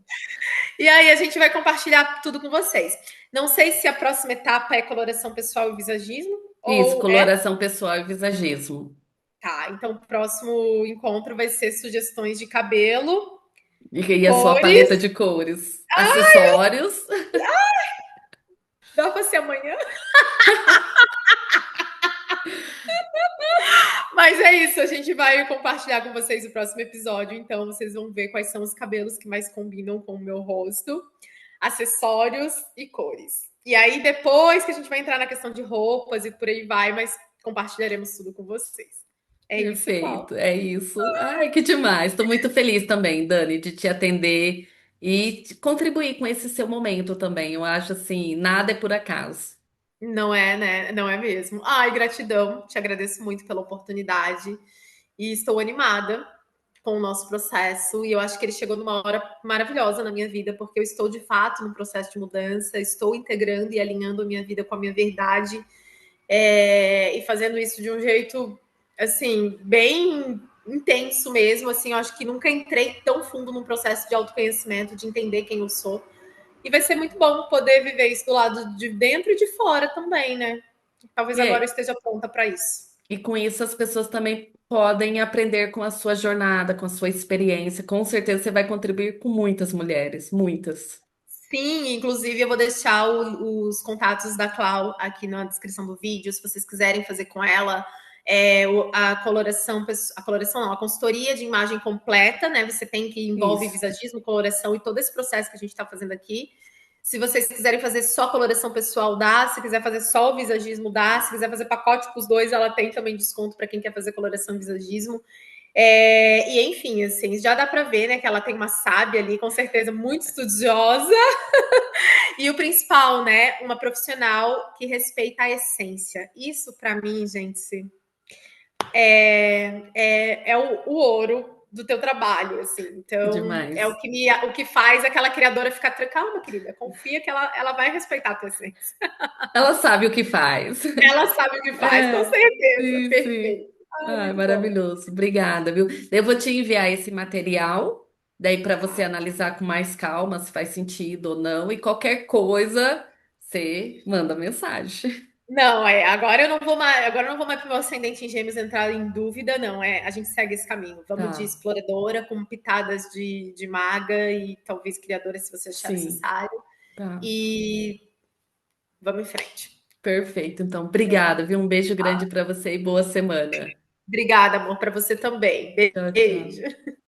E aí a gente vai compartilhar tudo com vocês. Não sei se a próxima etapa é coloração pessoal e visagismo, Isso, ou é. coloração pessoal e visagismo. Tá, então o próximo encontro vai ser sugestões de cabelo, E a sua cores. paleta de cores, acessórios. Dá para ser amanhã? Mas é isso, a gente vai compartilhar com vocês o próximo episódio, então vocês vão ver quais são os cabelos que mais combinam com o meu rosto, acessórios e cores. E aí, depois que a gente vai entrar na questão de roupas e por aí vai, mas compartilharemos tudo com vocês. É isso, Cláudia. Perfeito, é isso. Ai, que demais. Estou muito feliz também, Dani, de te atender e contribuir com esse seu momento também. Eu acho assim, nada é por acaso. Não é, né? Não é mesmo. Ai, gratidão. Te agradeço muito pela oportunidade e estou animada com o nosso processo. E eu acho que ele chegou numa hora maravilhosa na minha vida, porque eu estou de fato no processo de mudança, estou integrando e alinhando a minha vida com a minha verdade, e fazendo isso de um jeito assim, bem intenso mesmo. Assim, eu acho que nunca entrei tão fundo num processo de autoconhecimento, de entender quem eu sou. E vai ser muito bom poder viver isso do lado de dentro e de fora também, né? Talvez E, agora eu é- esteja pronta para isso. e com isso as pessoas também podem aprender com a sua jornada, com a sua experiência. Com certeza você vai contribuir com muitas mulheres, muitas. Sim, inclusive eu vou deixar os contatos da Clau aqui na descrição do vídeo, se vocês quiserem fazer com ela a coloração não, a consultoria de imagem completa, né? Você tem que envolve Isso. visagismo, coloração e todo esse processo que a gente está fazendo aqui. Se vocês quiserem fazer só coloração pessoal, dá. Se quiser fazer só o visagismo, dá. Se quiser fazer pacote com os dois, ela tem também desconto para quem quer fazer coloração e visagismo. E enfim, assim, já dá para ver, né, que ela tem uma sábia ali, com certeza muito estudiosa. E o principal, né, uma profissional que respeita a essência. Isso, para mim, gente, é o ouro do teu trabalho, assim. Que Então, é demais. o que faz aquela criadora ficar calma, querida, confia que ela vai respeitar a tua essência. Ela sabe o que faz. Ela sabe o que faz, com É, certeza. sim, sim. Perfeito. Ai, Ai, muito bom. maravilhoso. Obrigada, viu? Eu vou te enviar esse material, daí para você analisar com mais calma se faz sentido ou não. E qualquer coisa, você manda mensagem. Não, agora eu não vou mais, agora eu não vou mais para o meu ascendente em gêmeos entrar em dúvida, não. A gente segue esse caminho. Vamos de Tá, exploradora, com pitadas de maga e talvez criadora, se você achar sim, necessário. tá. E vamos em frente. Perfeito. Então, obrigada, viu? Um beijo grande para você e boa semana. Obrigada, amor, para você também. Tchau, tchau. Beijo.